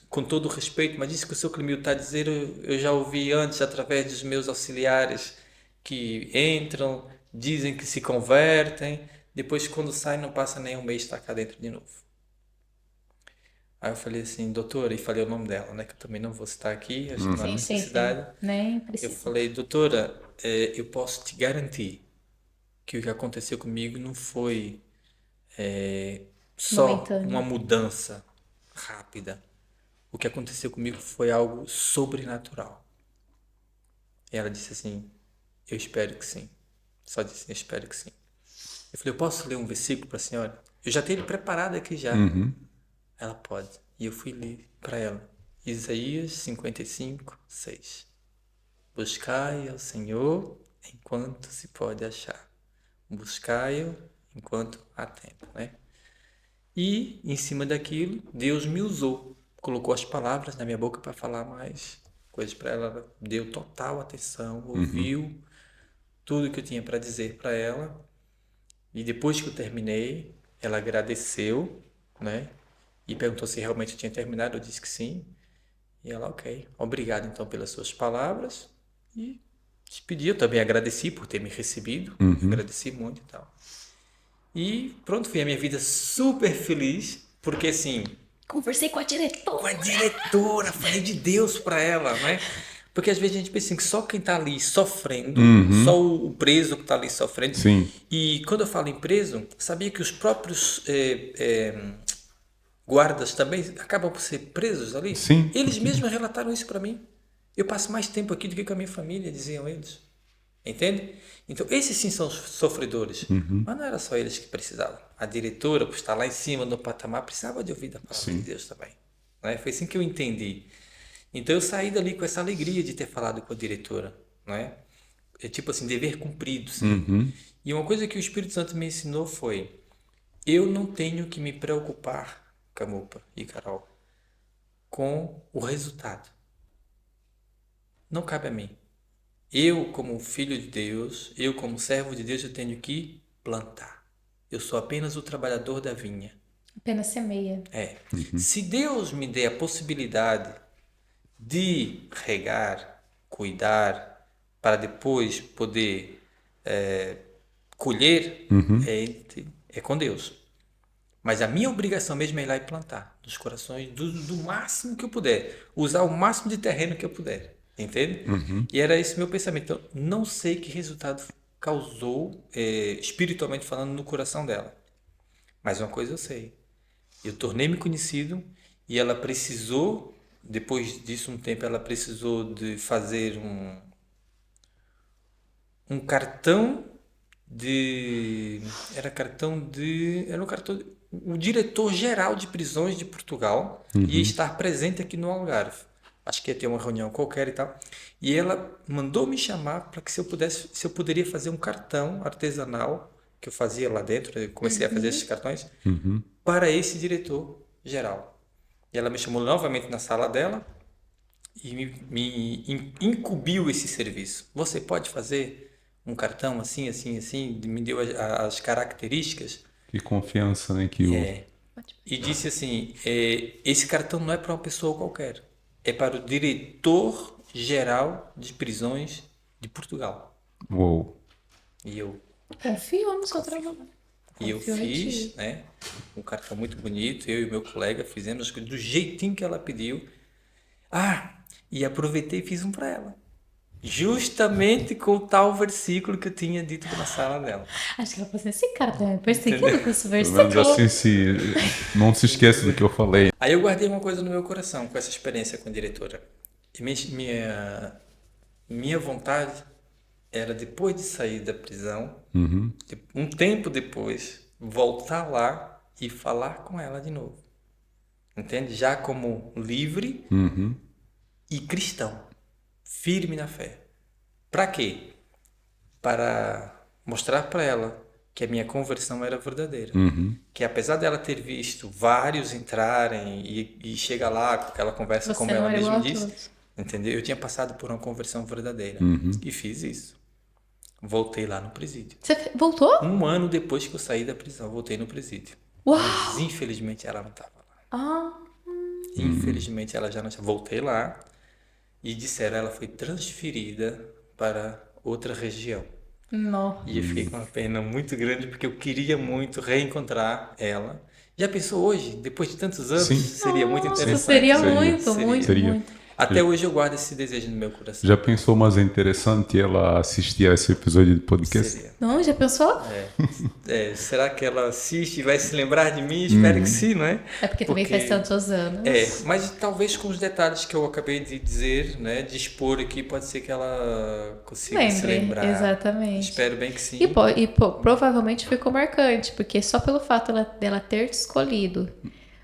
com todo o respeito, mas isso que o seu Clemildo está a dizer, eu já ouvi antes através dos meus auxiliares que entram, dizem que se convertem, depois quando saem não passa nem um mês está cá dentro de novo. Aí eu falei assim, doutora, e falei o nome dela, né, que eu também não vou citar aqui, acho que não há Sim, sim, sim. necessidade. Nem Eu precisa. falei, doutora, eu posso te garantir que o que aconteceu comigo não foi só uma Momentâneo. mudança rápida. O que aconteceu comigo foi algo sobrenatural. E ela disse assim, eu espero que sim. Só disse, eu espero que sim. Eu falei, eu posso ler um versículo para a senhora? Eu já tenho ele preparado aqui já. Ela pode. E eu fui ler para ela. Isaías 55, 6. Buscai ao Senhor enquanto se pode achar. Buscai-o enquanto há tempo, né? E, em cima daquilo, Deus me usou. Colocou as palavras na minha boca para falar mais coisas para ela. Ela deu total atenção, ouviu tudo que eu tinha para dizer para ela. E depois que eu terminei, ela agradeceu, né? E perguntou se realmente eu tinha terminado. Eu disse que sim. E ela, ok. Obrigado, então, pelas suas palavras. E despedi. Eu também agradeci por ter me recebido. Agradeci muito e tal. E pronto, foi a minha vida super feliz. Porque, assim, Conversei com a diretora. Com a diretora, falei de Deus para ela, né? Porque às vezes a gente pensa assim, que só quem tá ali sofrendo, só o preso que tá ali sofrendo. Sim. E quando eu falo em preso, sabia que os próprios guardas também acabam por ser presos ali? Sim. Eles mesmos relataram isso para mim. Eu passo mais tempo aqui do que com a minha família, diziam eles. Entende? Então, esses sim são os sofredores. Mas não era só eles que precisavam. A diretora, por estar lá em cima no patamar, precisava de ouvir a palavra de Deus também. Né? Foi assim que eu entendi. Então, eu saí dali com essa alegria de ter falado com a diretora. Né? É tipo assim, dever cumprido. Sim. E uma coisa que o Espírito Santo me ensinou foi: eu não tenho que me preocupar, Camupa e Carol, com o resultado. Não cabe a mim. Eu, como filho de Deus, eu, como servo de Deus, eu tenho que plantar. Eu sou apenas o trabalhador da vinha. Apenas semeia. Se Deus me der a possibilidade de regar, cuidar, para depois poder colher, é com Deus. Mas a minha obrigação mesmo é ir lá e plantar nos corações do máximo que eu puder. Usar o máximo de terreno que eu puder. Entende? E era esse meu pensamento. Então, não sei que resultado causou, espiritualmente falando, no coração dela. Mas uma coisa eu sei. Eu tornei-me conhecido e ela precisou, depois disso um tempo, ela precisou de fazer um cartão de... Era um cartão... O diretor-geral de prisões de Portugal ia estar presente aqui no Algarve. Acho que ia ter uma reunião qualquer e tal. E ela mandou me chamar para que se eu poderia fazer um cartão artesanal, que eu fazia lá dentro, eu comecei a fazer esses cartões, para esse diretor geral. E ela me chamou novamente na sala dela e me incumbiu esse serviço. Você pode fazer um cartão assim, assim, assim? Me deu as características. Que confiança, né? E disse assim, esse cartão não é para uma pessoa qualquer. É para o diretor-geral de prisões de Portugal. Uou. E eu... Confio no seu trabalho. E eu fiz, né? Um cartão muito bonito. Eu e meu colega fizemos as coisas do jeitinho que ela pediu. E aproveitei e fiz um para ela. Justamente com o tal versículo que eu tinha dito na sala dela. Acho que ela falou assim, esse cara tá me perseguindo com esse Pelo versículo. menos assim, não se esquece do que eu falei. Aí eu guardei uma coisa no meu coração com essa experiência com a diretora. E minha vontade era, depois de sair da prisão, um tempo depois, voltar lá e falar com ela de novo. Entende? Já como livre e cristão. Firme na fé. Para quê? Para mostrar para ela que a minha conversão era verdadeira. Que apesar dela ter visto vários entrarem e chegar lá com aquela conversa, Você como não ela era mesma igual a disse, todos. entendeu? Eu tinha passado por uma conversão verdadeira e fiz isso. Voltei lá no presídio. Você voltou? 1 ano depois que eu saí da prisão, voltei no presídio. Uau! Mas infelizmente ela não estava lá. Infelizmente ela já não estava. Voltei lá e disseram ela foi transferida para outra região. Não. E eu fiquei com uma pena muito grande porque eu queria muito reencontrar ela. Já pensou hoje, depois de tantos anos, Sim. seria muito Nossa, interessante. seria Seria. muito, Seria. muito, Seria. muito. Até hoje eu guardo esse desejo no meu coração. Já pensou, mas é interessante ela assistir a esse episódio de podcast? Seria. Não, já pensou? Será que ela assiste e vai se lembrar de mim? Espero que sim, não é? É porque também faz tantos anos. Mas talvez com os detalhes que eu acabei de dizer, né, de expor aqui, pode ser que ela consiga se Lembre, lembrar. exatamente. Espero bem que sim. E provavelmente ficou marcante, porque só pelo fato dela ter te escolhido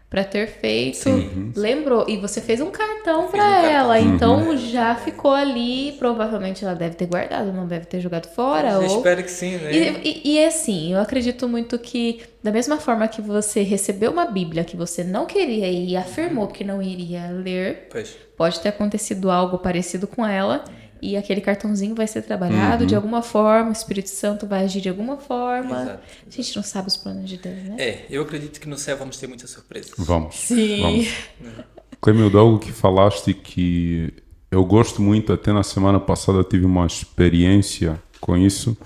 pra ter feito, lembrou, e você fez um cartão Fiz pra um cartão. ela, então já ficou ali, provavelmente ela deve ter guardado, não deve ter jogado fora. Eu ou... espero que sim, né? E assim, eu acredito muito que, da mesma forma que você recebeu uma Bíblia que você não queria e afirmou que não iria ler, Pois. pode ter acontecido algo parecido com ela, e aquele cartãozinho vai ser trabalhado de alguma forma, o Espírito Santo vai agir de alguma forma. Exato. A gente não sabe os planos de Deus, né? Eu acredito que no céu vamos ter muitas surpresas. Vamos. Sim. Vamos. Clemildo, algo que falaste que eu gosto muito, até na semana passada eu tive uma experiência com isso,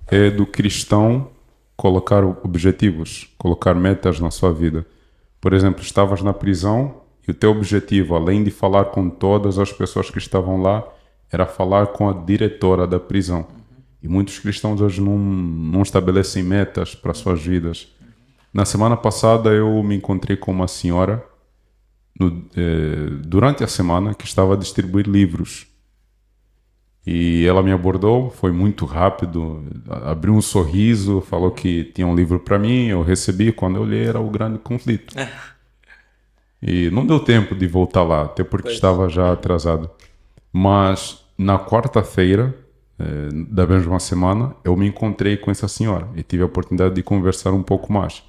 é do cristão colocar objetivos, colocar metas na sua vida. Por exemplo, estavas na prisão e o teu objetivo, além de falar com todas as pessoas que estavam lá, era falar com a diretora da prisão. E muitos cristãos hoje não estabelecem metas para suas vidas. Na semana passada eu me encontrei com uma senhora durante a semana que estava a distribuir livros. E ela me abordou, foi muito rápido, abriu um sorriso, falou que tinha um livro para mim, eu recebi, quando eu li era O Grande Conflito. E não deu tempo de voltar lá, até porque estava já atrasado. Mas na quarta-feira da mesma semana, eu me encontrei com essa senhora e tive a oportunidade de conversar um pouco mais.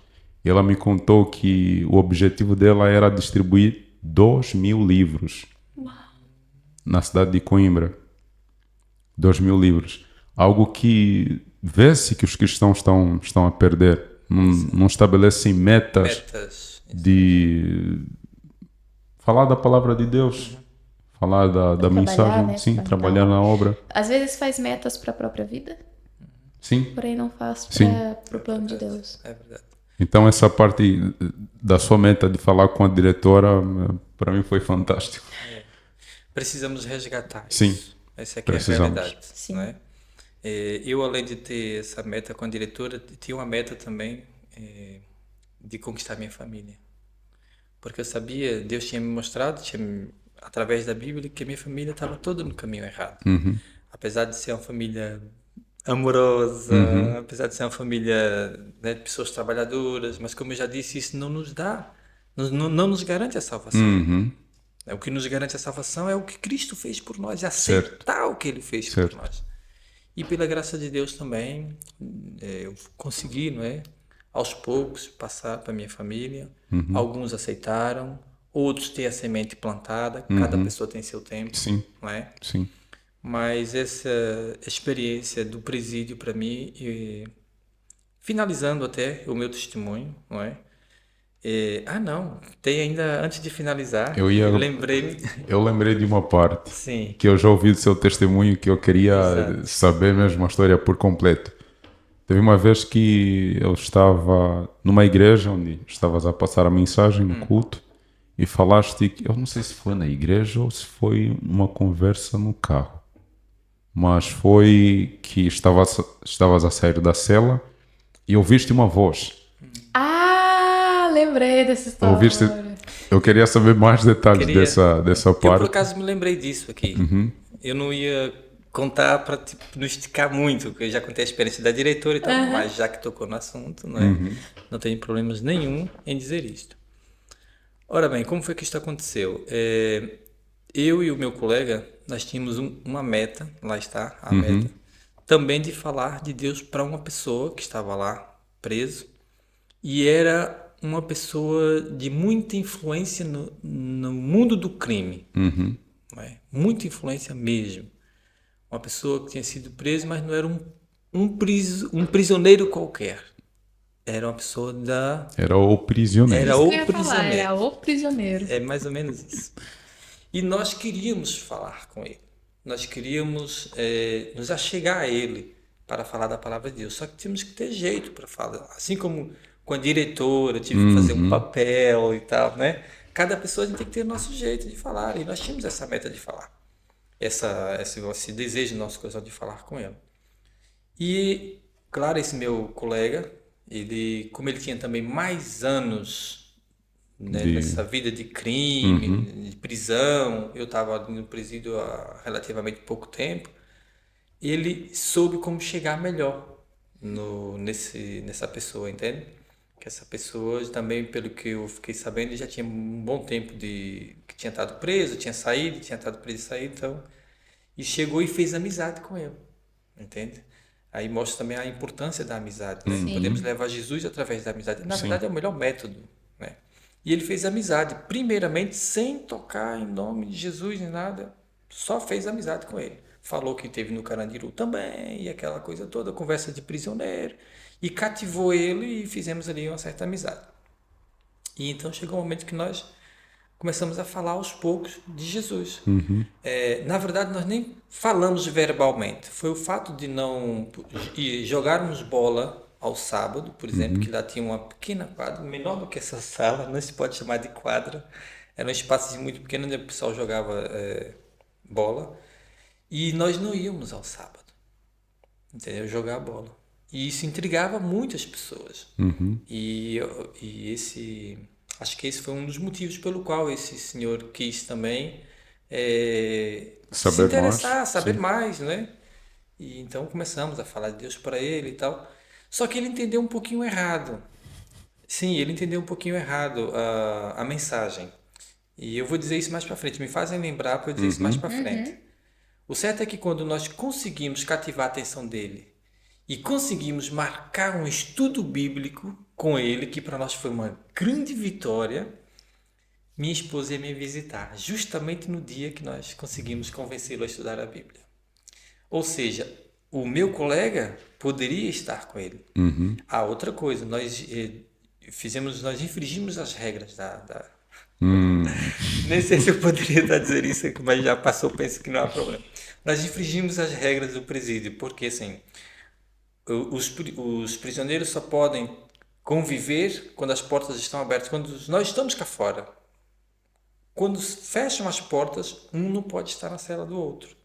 E ela me contou que o objetivo dela era distribuir 2.000 livros na cidade de Coimbra. 2.000 livros. Algo que vê-se que os cristãos estão a perder. Não estabelecem metas de falar da palavra de Deus, falar da mensagem, né? sim, trabalhar na obra. Às vezes faz metas para a própria vida, Sim. porém não faz Sim. para o plano de Deus. É verdade. Então essa parte da sua meta de falar com a diretora, para mim foi fantástico. Precisamos resgatar Sim. isso. Essa aqui é a Precisamos. realidade. Sim. Não é? Eu, além de ter essa meta com a diretora, tinha uma meta também de conquistar minha família. Porque eu sabia, Deus tinha me mostrado, através da Bíblia, que a minha família estava toda no caminho errado. Apesar de ser uma família amorosa, apesar de ser uma família, né, de pessoas trabalhadoras, mas como eu já disse, isso não nos dá, não nos garante a salvação. O que nos garante a salvação é o que Cristo fez por nós, e aceitar o que Ele fez por nós. E pela graça de Deus também, eu consegui, não é, aos poucos, passar para a minha família. Alguns aceitaram, outros têm a semente plantada, cada pessoa tem seu tempo. Sim. Não é? Sim. Mas essa experiência do presídio para mim, finalizando até o meu testemunho, não é? Não, tem ainda, antes de finalizar, eu lembrei de uma parte. Sim. Que eu já ouvi do seu testemunho, que eu queria saber mesmo a história por completo. Teve uma vez que eu estava numa igreja onde estavas a passar a mensagem no culto e falaste que, eu não sei se foi na igreja ou se foi numa conversa no carro, mas foi que estavas a sair da cela e ouviste uma voz. Lembrei dessa história. Ouviste? Eu queria saber mais detalhes dessa parte. Eu, por acaso, me lembrei disso aqui. Eu não ia contar para não esticar muito, porque eu já contei a experiência da diretora e tal, mas já que tocou no assunto, não é? Não tenho problemas nenhum em dizer isto. Ora bem, como foi que isto aconteceu? Eu e o meu colega, nós tínhamos uma meta, lá está a meta, também de falar de Deus para uma pessoa que estava lá preso, e era uma pessoa de muita influência no mundo do crime. Não é? Muita influência mesmo. Uma pessoa que tinha sido presa, mas não era um prisioneiro qualquer. Era uma pessoa Era o prisioneiro. Era o prisioneiro. É mais ou menos isso. E nós queríamos falar com ele. Nós queríamos nos achegar a ele para falar da palavra de Deus. Só que tínhamos que ter jeito para falar. Assim como com a diretora, tive que fazer um papel e tal, né? Cada pessoa a gente tem que ter o nosso jeito de falar. E nós tínhamos essa meta de falar. Esse desejo no nosso coração de falar com ele. E, claro, esse meu colega, como ele tinha também mais anos, né, nessa vida de crime, de prisão, eu estava no presídio há relativamente pouco tempo, ele soube como chegar melhor nessa pessoa, entende? Que essa pessoa também, pelo que eu fiquei sabendo, já tinha um bom tempo que tinha estado preso, tinha estado preso e saído, então, e chegou e fez amizade com ele, entende? Aí mostra também a importância da amizade, né? Podemos levar Jesus através da amizade. Na verdade, é o melhor método, né? E ele fez amizade, primeiramente, sem tocar em nome de Jesus nem nada, só fez amizade com ele. Falou que teve no Carandiru também, e aquela coisa toda, conversa de prisioneiro, e cativou ele e fizemos ali uma certa amizade. E então chegou um momento que nós começamos a falar aos poucos de Jesus. Na verdade, nós nem falamos verbalmente. Foi o fato de não jogarmos bola ao sábado, por exemplo, que lá tinha uma pequena quadra, menor do que essa sala, não se pode chamar de quadra, era um espaço muito pequeno onde o pessoal jogava bola, e nós não íamos ao sábado, entendeu? Jogar bola. E isso intrigava muitas pessoas. E acho que esse foi um dos motivos pelo qual esse senhor quis também se Saber mais. interessar, saber Sim. mais, né? E então começamos a falar de Deus para ele e tal. Só que ele entendeu um pouquinho errado. Sim, ele entendeu um pouquinho errado a mensagem. E eu vou dizer isso mais para frente. Me fazem lembrar para eu dizer isso mais para frente. O certo é que quando nós conseguimos cativar a atenção dele e conseguimos marcar um estudo bíblico com ele, que para nós foi uma grande vitória, minha esposa ia me visitar, justamente no dia que nós conseguimos convencê-lo a estudar a Bíblia. Ou seja, o meu colega poderia estar com ele. A outra coisa, nós infringimos as regras da. Nem sei se eu poderia estar dizendo isso, mas já passou, penso que não há problema. Nós infringimos as regras do presídio, porque assim, os prisioneiros só podem conviver quando as portas estão abertas, quando nós estamos cá fora. Quando fecham as portas, um não pode estar na cela do outro.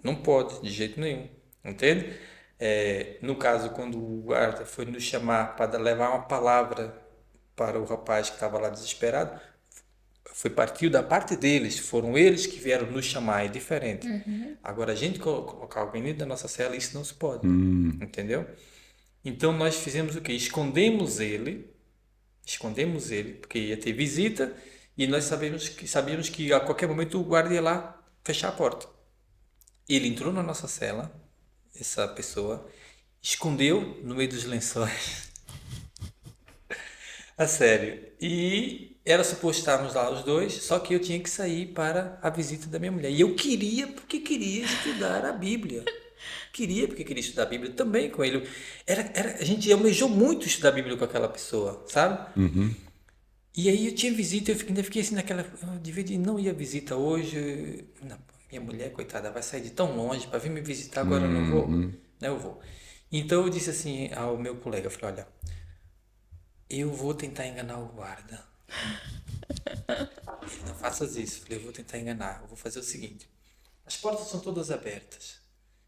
Não pode, de jeito nenhum. Entende? No caso, quando o guarda foi nos chamar para levar uma palavra para o rapaz que estava lá desesperado, partiu da parte deles, foram eles que vieram nos chamar, é diferente. Agora, a gente colocar alguém dentro da nossa cela, isso não se pode. Entendeu? Então, nós fizemos o quê? Escondemos ele, porque ia ter visita, e nós sabíamos que a qualquer momento o guarda ia lá fechar a porta. Ele entrou na nossa cela, essa pessoa, escondeu no meio dos lençóis. A sério. E era suposto estarmos lá os dois, só que eu tinha que sair para a visita da minha mulher. E eu queria, porque queria estudar a Bíblia. Porque queria estudar a Bíblia também com ele. A gente almejou muito estudar a Bíblia com aquela pessoa, sabe? E aí eu tinha visita, ainda fiquei assim naquela. Não ia visita hoje. Não, minha mulher, coitada, vai sair de tão longe para vir me visitar, agora eu não vou. Né, eu vou. Então eu disse assim ao meu colega, eu falei, olha, eu vou tentar enganar o guarda. Não faças isso. Eu falei, eu vou tentar enganar. Eu vou fazer o seguinte, as portas são todas abertas.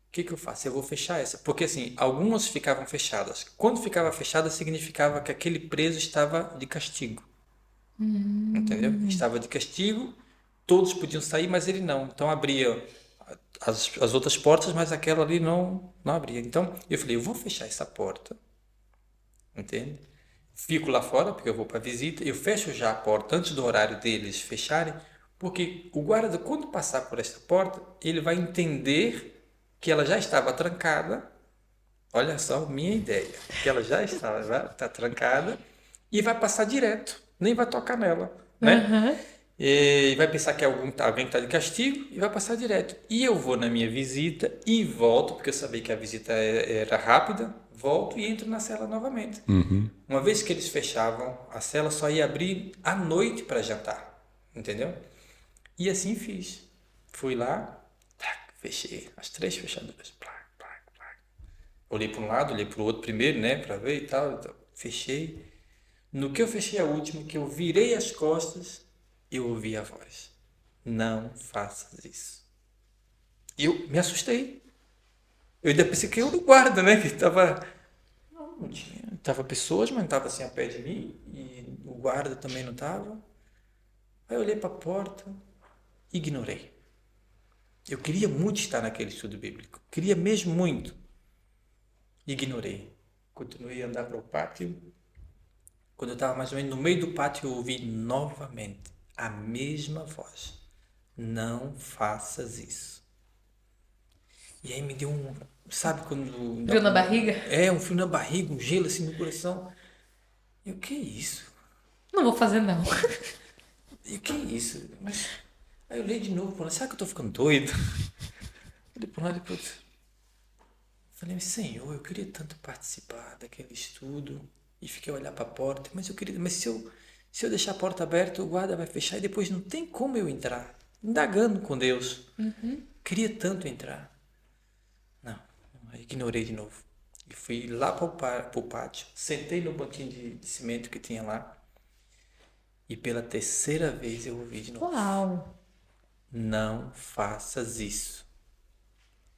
O que eu faço? Eu vou fechar essa. Porque assim, algumas ficavam fechadas. Quando ficava fechada, significava que aquele preso estava de castigo. Entendeu? Estava de castigo, todos podiam sair, mas ele não. Então abria as outras portas, mas aquela ali não abria. Então eu falei, eu vou fechar essa porta, entende? Fico lá fora, porque eu vou para visita, eu fecho já a porta antes do horário deles fecharem, porque o guarda, quando passar por esta porta, ele vai entender que ela já estava trancada. Olha só, minha ideia, que ela já está trancada e vai passar direto, nem vai tocar nela, né? E vai pensar que é alguém que está de castigo e vai passar direto. E eu vou na minha visita e volto, porque eu sabia que a visita era rápida, volto e entro na cela novamente. Uma vez que eles fechavam, a cela só ia abrir à noite para jantar, entendeu? E assim fiz. Fui lá, fechei as 3 fechaduras. Olhei para um lado, olhei para o outro primeiro, né, para ver e tal, então, fechei. No que eu fechei a última, que eu virei as costas, eu ouvi a voz. Não faças isso. E eu me assustei. Eu ainda pensei que eu era o guarda, né, que estava... Não tinha. Tava pessoas, mas não estava assim a pé de mim, e o guarda também não estava. Aí eu olhei para a porta, ignorei. Eu queria muito estar naquele estudo bíblico, queria mesmo muito. Ignorei. Continuei a andar para o pátio. Quando eu estava mais ou menos no meio do pátio, eu ouvi novamente a mesma voz. Não faças isso. E aí me deu um... Sabe quando... Frio na barriga? Um frio na barriga, um gelo assim no coração. E o que é isso? Não vou fazer, não. E o que é isso? Mas... Aí eu olhei de novo, será que eu estou ficando doido? Olhei para um lado e para o outro. Falei, Senhor, eu queria tanto participar daquele estudo. E fiquei a olhar para a porta. Mas se eu deixar a porta aberta, o guarda vai fechar e depois não tem como eu entrar. Indagando com Deus. Queria tanto entrar. Não, ignorei de novo. E fui lá pro pátio, sentei no banquinho de cimento que tinha lá. E pela terceira vez eu ouvi de novo. Uau! Não faças isso.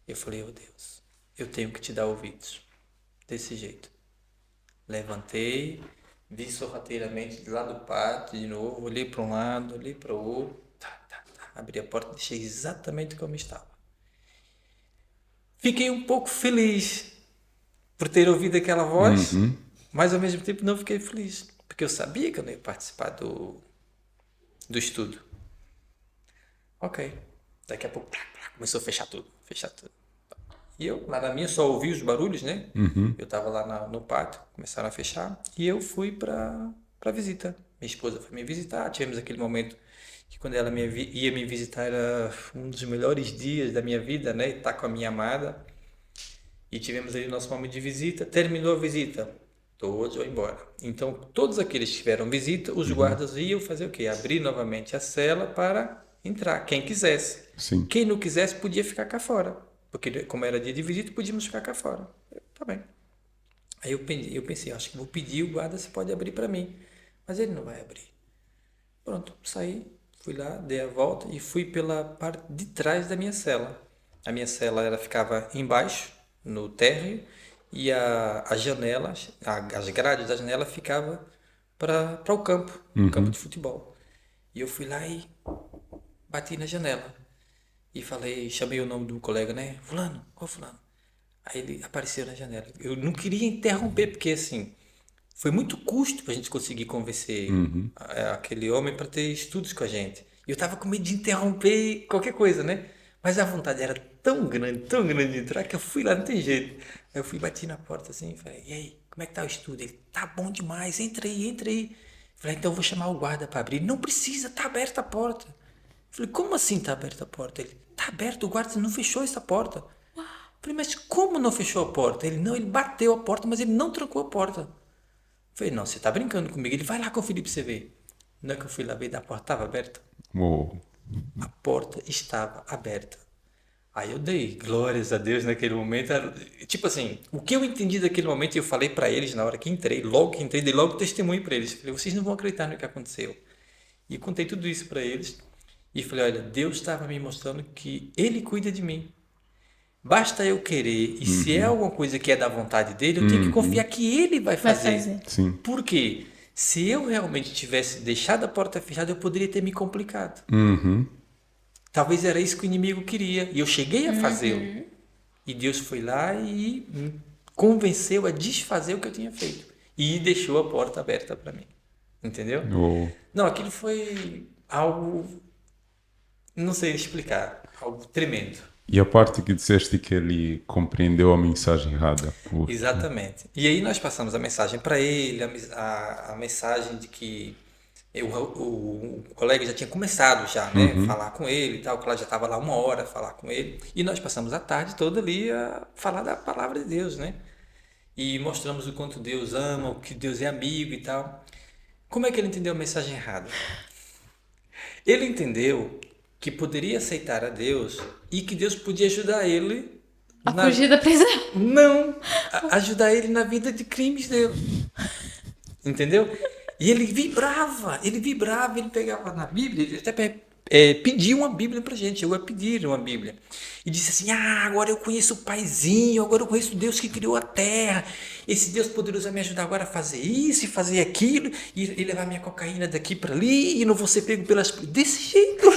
Eu falei, oh Deus, eu tenho que te dar ouvidos. Desse jeito. Levantei, vi sorrateiramente de lá do pátio de novo, olhei para um lado, olhei para o outro. Abri a porta e deixei exatamente como estava. Fiquei um pouco feliz por ter ouvido aquela voz, mas ao mesmo tempo não fiquei feliz, porque eu sabia que eu não ia participar do estudo. Ok. Daqui a pouco começou a fechar tudo. E eu, lá na minha, só ouvi os barulhos, né? Eu tava lá no pátio, começaram a fechar, e eu fui pra visita. Minha esposa foi me visitar, tivemos aquele momento que quando ela ia me visitar era um dos melhores dias da minha vida, né? Estar com a minha amada. E tivemos ali o nosso momento de visita. Terminou a visita, todos vão embora. Então, todos aqueles que tiveram visita, os guardas iam fazer o quê? Abrir novamente a cela para entrar, quem quisesse. Sim. Quem não quisesse podia ficar cá fora. Porque como era dia de visita, podíamos ficar cá fora. Tá bem. Aí eu pensei, acho que vou pedir o guarda se pode abrir para mim. Mas ele não vai abrir. Pronto, saí, fui lá, dei a volta e fui pela parte de trás da minha cela. A minha cela ela ficava embaixo, no térreo, e as janelas, as grades da janela ficava para o campo, campo de futebol. E eu fui lá e bati na janela. E chamei o nome do colega, né? Fulano, qual fulano? Aí ele apareceu na janela. Eu não queria interromper, porque assim, foi muito custo pra gente conseguir convencer aquele homem para ter estudos com a gente. E eu tava com medo de interromper qualquer coisa, né? Mas a vontade era tão grande de entrar, que eu fui lá, não tem jeito. Aí eu fui, bati na porta assim, e falei, e aí, como é que tá o estudo? Ele, tá bom demais, entra aí. Falei, então eu vou chamar o guarda para abrir. Não precisa, tá aberta a porta. Falei, como assim tá aberta a porta? Ele, tá aberto, o guarda não fechou essa porta. Falei, mas como não fechou a porta? Ele, não, ele bateu a porta, mas ele não trancou a porta. Falei, não, você tá brincando comigo. Ele, vai lá conferir pra você ver. Não é que eu fui lá ver, a porta estava aberta. Uou. A porta estava aberta. Aí eu dei glórias a Deus naquele momento. Tipo assim, o que eu entendi daquele momento, eu falei para eles na hora que entrei, dei logo testemunho para eles. Falei, vocês não vão acreditar no que aconteceu. E contei tudo isso para eles. E falei, olha, Deus estava me mostrando que Ele cuida de mim. Basta eu querer. E se é alguma coisa que é da vontade dele, eu tenho que confiar que Ele vai fazer. Sim. Por quê? Se eu realmente tivesse deixado a porta fechada, eu poderia ter me complicado. Talvez era isso que o inimigo queria. E eu cheguei a fazê-lo. E Deus foi lá e me convenceu a desfazer o que eu tinha feito. E deixou a porta aberta para mim. Entendeu? Uou. Não, aquilo foi algo... Não sei explicar. Algo tremendo. E a parte que disseste que ele compreendeu a mensagem errada. Exatamente. E aí nós passamos a mensagem para ele, a mensagem de que o colega já tinha começado já, né, falar com ele e tal, que ela já estava lá 1 hora a falar com ele. E nós passamos a tarde toda ali a falar da palavra de Deus, né? E mostramos o quanto Deus ama, o que Deus é amigo e tal. Como é que ele entendeu a mensagem errada? Ele entendeu que poderia aceitar a Deus e que Deus podia ajudar ele a fugir da prisão. Não, ajudar ele na vida de crimes dele. Entendeu? E ele vibrava, ele pegava na Bíblia, ele até pediu uma Bíblia pra gente, chegou a pedir uma Bíblia. E disse assim, agora eu conheço o Paizinho, agora eu conheço o Deus que criou a terra, esse Deus poderoso vai me ajudar agora a fazer isso e fazer aquilo, e levar minha cocaína daqui para ali, e não vou ser pego pelas... Desse jeito.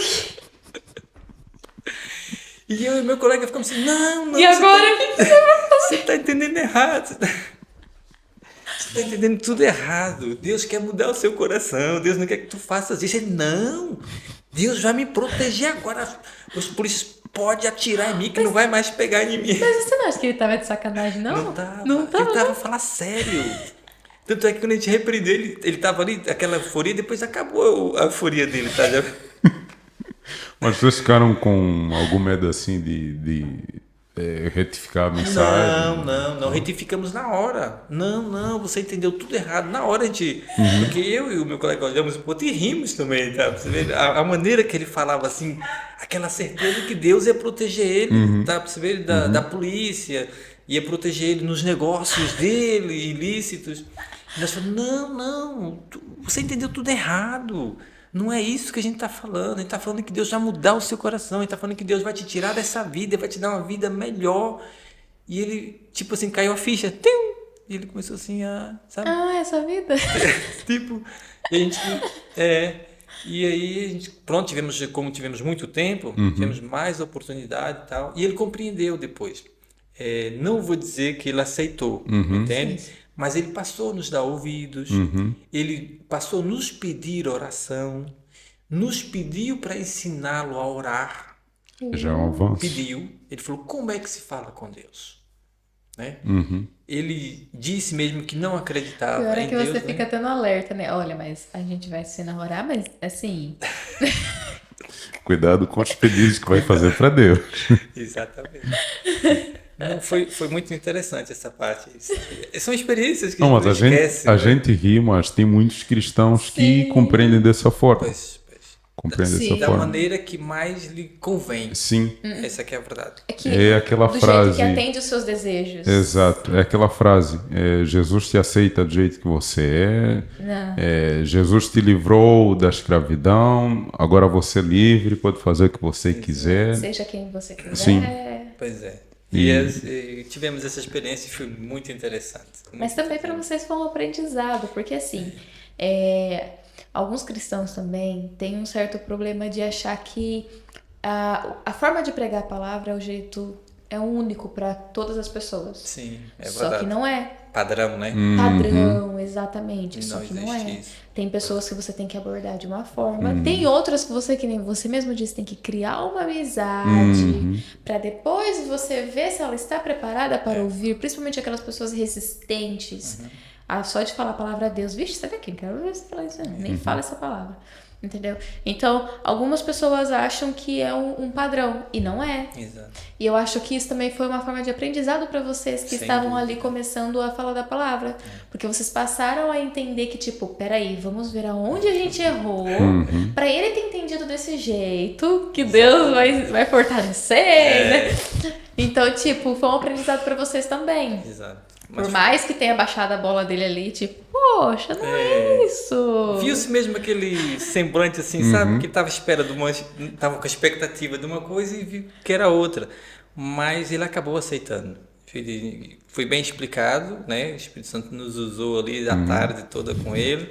E eu e meu colega ficamos assim, não. E agora? Você tá entendendo errado. Você tá entendendo tudo errado. Deus quer mudar o seu coração. Deus não quer que tu faças isso. Ele, não. Deus vai me proteger agora. Os polícias podem atirar em mim que não vai mais pegar em mim. Mas você não acha que ele tava de sacanagem, não? Não tava. Ele tava falando sério. Tanto é que quando a gente repreendeu, ele tava ali, aquela euforia, depois acabou a euforia dele, tá? Mas vocês ficaram com algum medo assim de retificar a mensagem? Não, retificamos na hora. Não, você entendeu tudo errado. Na hora a gente... Porque eu e o meu colega olhamos um pouco e rimos também, tá? Você vê a maneira que ele falava assim, aquela certeza que Deus ia proteger ele, tá? Pra você ver, da polícia, ia proteger ele nos negócios dele, ilícitos. E nós falamos, não, você entendeu tudo errado. Não é isso que a gente está falando. A gente está falando que Deus vai mudar o seu coração. A gente está falando que Deus vai te tirar dessa vida, vai te dar uma vida melhor. E ele, tipo assim, caiu a ficha. Tim! E ele começou assim a, sabe? Ah, essa vida. Tipo, e a gente, e aí a gente, pronto, como tivemos muito tempo, tivemos mais oportunidade e tal, e ele compreendeu depois. Não vou dizer que ele aceitou, entende? Sim. Mas ele passou a nos dar ouvidos, ele passou a nos pedir oração, nos pediu para ensiná-lo a orar, Já é um avanço. pediu, ele falou, como é que se fala com Deus? Né? Ele disse mesmo que não acreditava Pior é em que Deus, você né? fica tendo alerta, né? Olha, mas a gente vai se namorar, mas assim. Cuidado com os pedidos que vai fazer para Deus. Exatamente. Não, foi muito interessante essa parte. São experiências que Não, a mas gente não esquece. a né? gente ri, mas tem muitos cristãos que Sim. compreendem dessa forma. Pois. Compreendem Sim. dessa Da forma. maneira que mais lhe convém. Sim, Essa que é a verdade. É, que, é aquela do frase. jeito que atende os seus desejos. Exato, é aquela frase: Jesus te aceita do jeito que você Não. Jesus te livrou da escravidão, agora você é livre, pode fazer o que você quiser. Seja quem você quiser. Sim. Pois é. E- E tivemos essa experiência e foi muito interessante. Mas também para vocês foi um aprendizado, porque assim, alguns cristãos também têm um certo problema de achar que a forma de pregar a palavra é o jeito, é único para todas as pessoas. Sim, é Só verdade. que não é Padrão, né? padrão, exatamente. Não Só que não existe é. isso. Tem pessoas que você tem que abordar de uma forma, tem outras que você, que nem você mesmo disse, tem que criar uma amizade para depois você ver se ela está preparada para ouvir, principalmente aquelas pessoas resistentes. Só de falar a palavra a Deus, vixe, sai daqui, não quero ver você falar isso, não. Nem fala essa palavra. Entendeu? Então, algumas pessoas acham que é um padrão, e não é. Exato. E eu acho que isso também foi uma forma de aprendizado para vocês que Sem estavam dúvida. ali começando a falar da palavra. Porque vocês passaram a entender que, tipo, peraí, vamos ver aonde a gente errou, para ele ter entendido desse jeito, que Deus vai fortalecer, né? Então, tipo, foi um aprendizado para vocês também. Exato. Por mais que tenha baixado a bola dele ali, tipo, poxa, não é isso. Viu-se mesmo aquele semblante assim, sabe? Que estava à espera estava com a expectativa de uma coisa e viu que era outra. Mas ele acabou aceitando. Foi bem explicado, né? O Espírito Santo nos usou ali a tarde toda com ele.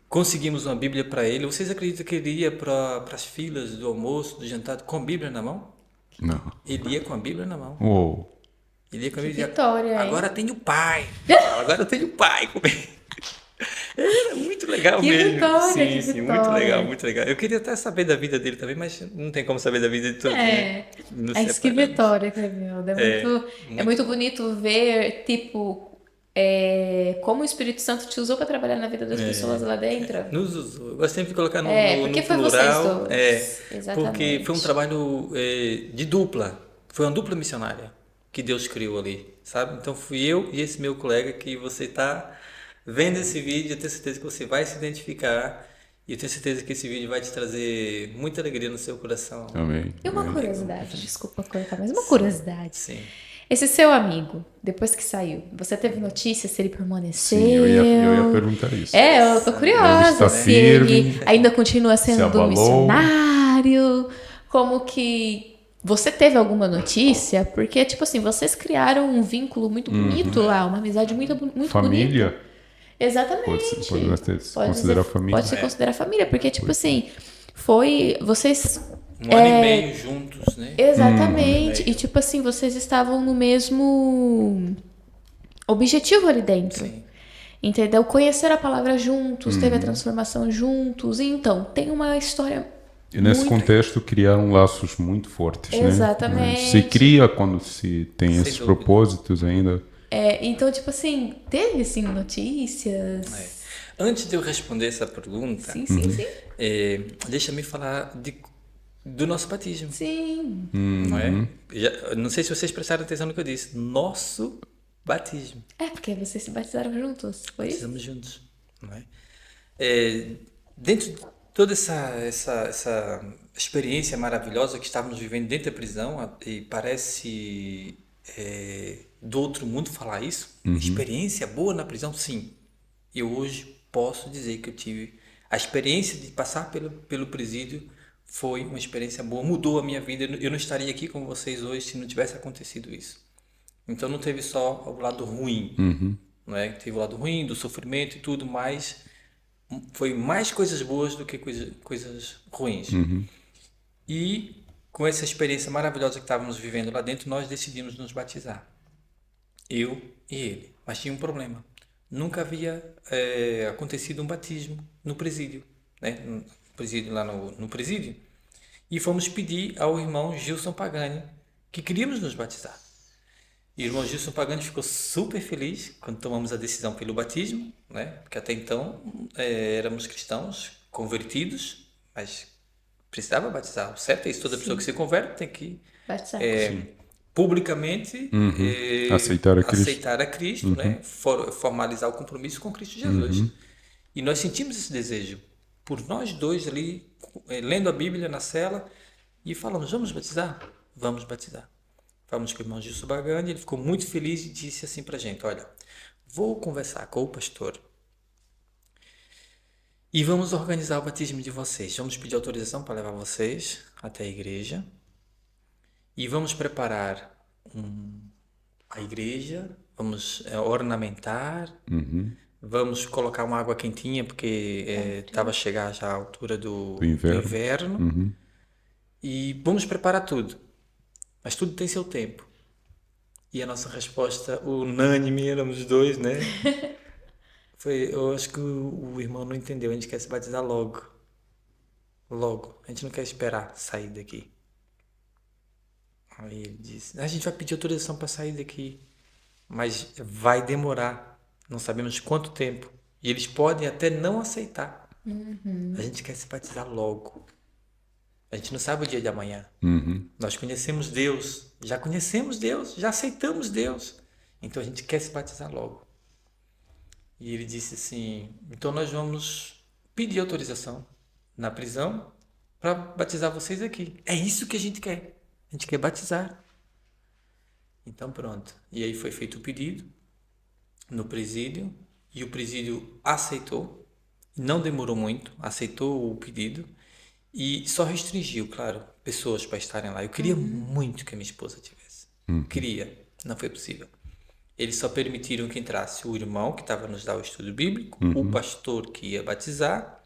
Conseguimos uma Bíblia para ele. Vocês acreditam que ele ia para as filas do almoço, do jantar, com a Bíblia na mão? Não. Ele ia com a Bíblia na mão. Uou. Ele ia com a Bíblia. vitória, hein? Agora tenho pai. Agora eu tenho pai comigo. Era muito legal Que mesmo. vitória, sim, que sim, vitória. muito legal, muito legal. Eu queria até saber da vida dele também, mas não tem como saber da vida de todos. né? Nos Mas que separamos. vitória, Clevilda. É muito bonito ver, tipo, como o Espírito Santo te usou para trabalhar na vida das pessoas lá dentro. Nos usou. Eu gosto sempre de colocar no Porque no foi plural. vocês dois. Exatamente. Porque foi um trabalho de dupla. Foi uma dupla missionária que Deus criou ali, sabe? Então fui eu e esse meu colega que você está vendo esse vídeo. Eu tenho certeza que você vai se identificar. E eu tenho certeza que esse vídeo vai te trazer muita alegria no seu coração. Amém. E uma curiosidade, desculpa cortar, mas uma curiosidade. Sim. Esse seu amigo, depois que saiu, você teve notícia se ele permaneceu? Sim, eu ia perguntar isso. Eu tô Ele curiosa está se ele firme, ainda continua sendo abalou. missionário, como que você teve alguma notícia? Porque, tipo assim, vocês criaram um vínculo muito bonito lá, uma amizade muito bonita. Família? Exatamente. Pode se considerar família. Pode se considerar família, porque, tipo assim, vocês... Um ano e meio juntos, né? Exatamente. E, tipo assim, vocês estavam no mesmo objetivo ali dentro. Sim. Entendeu? Conhecer a palavra juntos, teve a transformação juntos. E, então, tem uma história E nesse muito... contexto criaram laços muito fortes, né? Exatamente. Se cria quando se tem Sem esses dúvida. propósitos ainda. Então, tipo assim, teve, sim, notícias. Antes de eu responder essa pergunta, Sim, sim, sim. deixa-me falar do nosso batismo. Sim. Não é? Não sei se vocês prestaram atenção no que eu disse. Nosso batismo. Porque vocês se batizaram juntos, foi isso? Estamos juntos. Não é? Dentro de toda essa experiência maravilhosa que estávamos vivendo dentro da prisão, e parece do outro mundo falar isso. Experiência boa na prisão, sim. Eu hoje posso dizer que eu tive a experiência de passar pelo presídio. Foi uma experiência boa, mudou a minha vida. Eu não estaria aqui com vocês hoje se não tivesse acontecido isso. Então não teve só o lado ruim, não é? Teve o lado ruim do sofrimento e tudo, mas foi mais coisas boas do que coisas ruins. E com essa experiência maravilhosa que estávamos vivendo lá dentro, nós decidimos nos batizar. Eu e ele. Mas tinha um problema. Nunca havia acontecido um batismo no presídio, né? No presídio, lá no presídio. E fomos pedir ao irmão Gilson Pagani que queríamos nos batizar. E o irmão Gilson Pagani ficou super feliz quando tomamos a decisão pelo batismo, né? Porque até então éramos cristãos convertidos, mas precisava batizar. O certo é isso, toda pessoa que se converte tem que Batizar. publicamente Aceitar a Cristo. né? Formalizar o compromisso com Cristo Jesus. E nós sentimos esse desejo por nós dois ali, lendo a Bíblia na cela, e falamos, vamos batizar? Vamos batizar. Falamos com o irmão Gilson Pagani, ele ficou muito feliz e disse assim pra gente, olha, vou conversar com o pastor e vamos organizar o batismo de vocês. Vamos pedir autorização para levar vocês até a igreja e vamos preparar a igreja, vamos ornamentar, vamos colocar uma água quentinha porque estava a chegar já a altura do inverno. E vamos preparar tudo. Mas tudo tem seu tempo. E a nossa resposta unânime, éramos dois, né? Eu acho que o irmão não entendeu. A gente quer se batizar logo. Logo. A gente não quer esperar sair daqui. Aí ele disse, a gente vai pedir autorização para sair daqui. Mas vai demorar. Não sabemos quanto tempo. E eles podem até não aceitar. A gente quer se batizar logo. A gente não sabe o dia de amanhã. Nós conhecemos Deus, já aceitamos Deus. Então a gente quer se batizar logo. E ele disse assim, então nós vamos pedir autorização na prisão para batizar vocês aqui. É isso que a gente quer. A gente quer batizar. Então pronto. E aí foi feito o pedido no presídio e o presídio aceitou. Não demorou muito, aceitou o pedido. E só restringiu, claro, pessoas para estarem lá. Eu queria muito que a minha esposa tivesse. Queria, não foi possível. Eles só permitiram que entrasse o irmão que estava nos dar o estudo bíblico, o pastor que ia batizar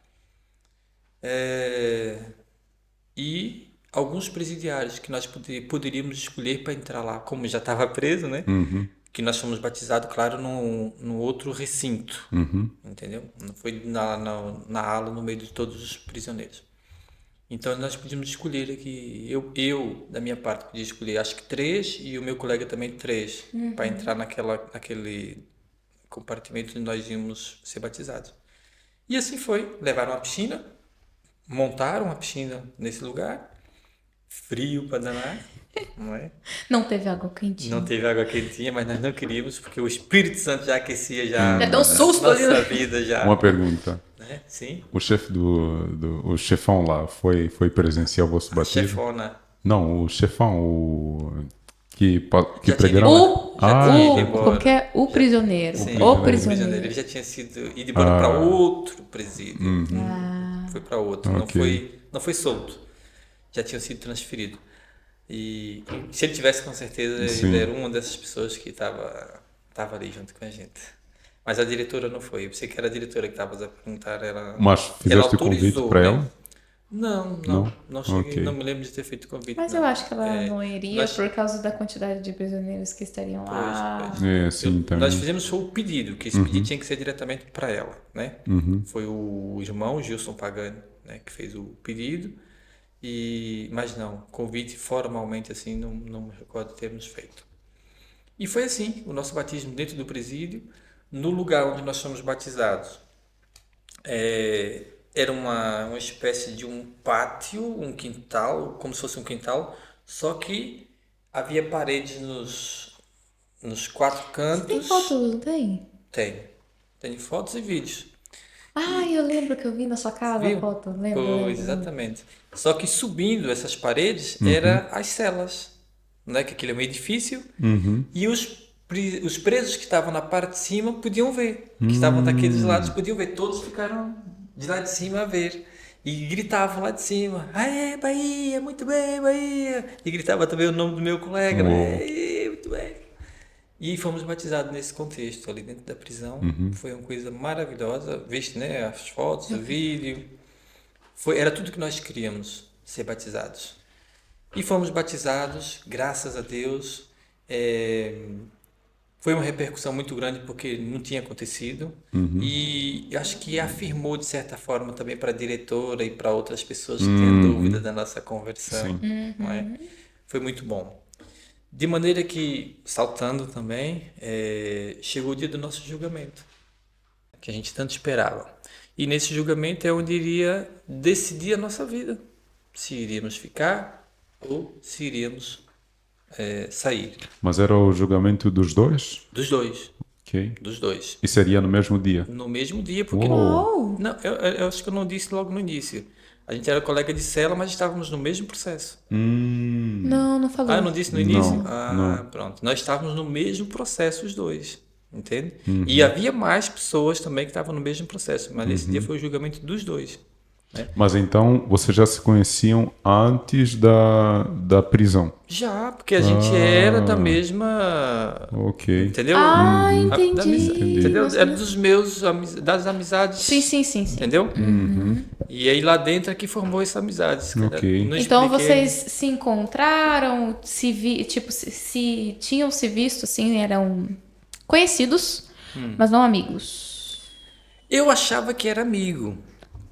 e alguns presidiários que nós poderíamos escolher para entrar lá, como já estava preso, né? Que nós fomos batizados, claro, no outro recinto, entendeu? Não foi na ala no meio de todos os prisioneiros. Então nós podíamos escolher aqui, eu da minha parte podia escolher acho que 3 e o meu colega também 3 para entrar naquele compartimento onde nós íamos ser batizados. E assim foi, levaram a piscina, montaram a piscina nesse lugar, frio para danar, não é? Não teve água quentinha. Não teve água quentinha, mas nós não queríamos porque o Espírito Santo já aquecia já Já deu um susto ali. nossa vida já. Uma pergunta. Né? Sim. O chefe o chefão lá foi presenciar o vosso batismo? Chefona. Não, o chefão, que Já pregaram. Qualquer prisioneiro. Sim, O prisioneiro. Ele já tinha sido ido embora para outro presídio. Foi para outro, Ok. não foi solto. Já tinha sido transferido. E se ele tivesse, com certeza, Sim. ele era uma dessas pessoas que estava ali junto com a gente. Mas a diretora não foi. Eu pensei que era a diretora que estava a perguntar. Mas fizeste o convite para né? ela? Não cheguei, Ok. não me lembro de ter feito o convite. Mas não. eu acho que ela não iria nós- por causa da quantidade de prisioneiros que estariam lá. Pois. Sim, também. Nós fizemos só o pedido, que esse pedido tinha que ser diretamente para ela, né? Foi o irmão Gilson Pagani, né, que fez o pedido, mas não, convite formalmente assim, não me recordo de termos feito. E foi assim, o nosso batismo dentro do presídio, no lugar onde nós fomos batizados. Era uma espécie de um pátio, um quintal, como se fosse um quintal, só que havia paredes nos 4 cantos. Tem fotos, não tem? Tem fotos e vídeos. Eu lembro que eu vi na sua casa Viu? a foto. Lembro. Pois, exatamente. Só que subindo essas paredes eram as celas. né? Que aquele é um edifício. Uhum. E os presos que estavam na parte de cima podiam ver. Que estavam daqueles lados podiam ver. Todos ficaram de lá de cima a ver. E gritavam lá de cima. Aê, Bahia, muito bem, Bahia. E gritava também o nome do meu colega. Né? Aê, muito bem. E fomos batizados nesse contexto, ali dentro da prisão. Foi uma coisa maravilhosa. Viste, né? As fotos, o vídeo. Era tudo que nós queríamos, ser batizados. E fomos batizados, graças a Deus. Foi uma repercussão muito grande porque não tinha acontecido. E eu acho que afirmou, de certa forma, também para a diretora e para outras pessoas que tinham dúvida da nossa conversão. Não é? Foi muito bom. De maneira que, saltando também, chegou o dia do nosso julgamento, que a gente tanto esperava. E nesse julgamento é onde iria decidir a nossa vida. Se iríamos ficar ou se iríamos sair. Mas era o julgamento dos dois? Dos dois. Ok. Dos dois. E seria no mesmo dia? No mesmo dia, porque... Uau! Não, eu acho que eu não disse logo no início. A gente era colega de cela, mas estávamos no mesmo processo. Não falou. Ah, eu não disse no início? Não. Pronto. Nós estávamos no mesmo processo, os dois. Entende? E havia mais pessoas também que estavam no mesmo processo, mas nesse dia foi o julgamento dos dois. Né? Mas então, vocês já se conheciam antes da prisão? Já, porque a gente era da mesma... Ok. Entendeu? Entendi. Entendeu? Era das amizades. Sim. Entendeu? E aí lá dentro é que formou essa amizade. Ok. Não Então expliquei. vocês se encontraram, se tinham se visto, assim, eram conhecidos, mas não amigos. Eu achava que era amigo.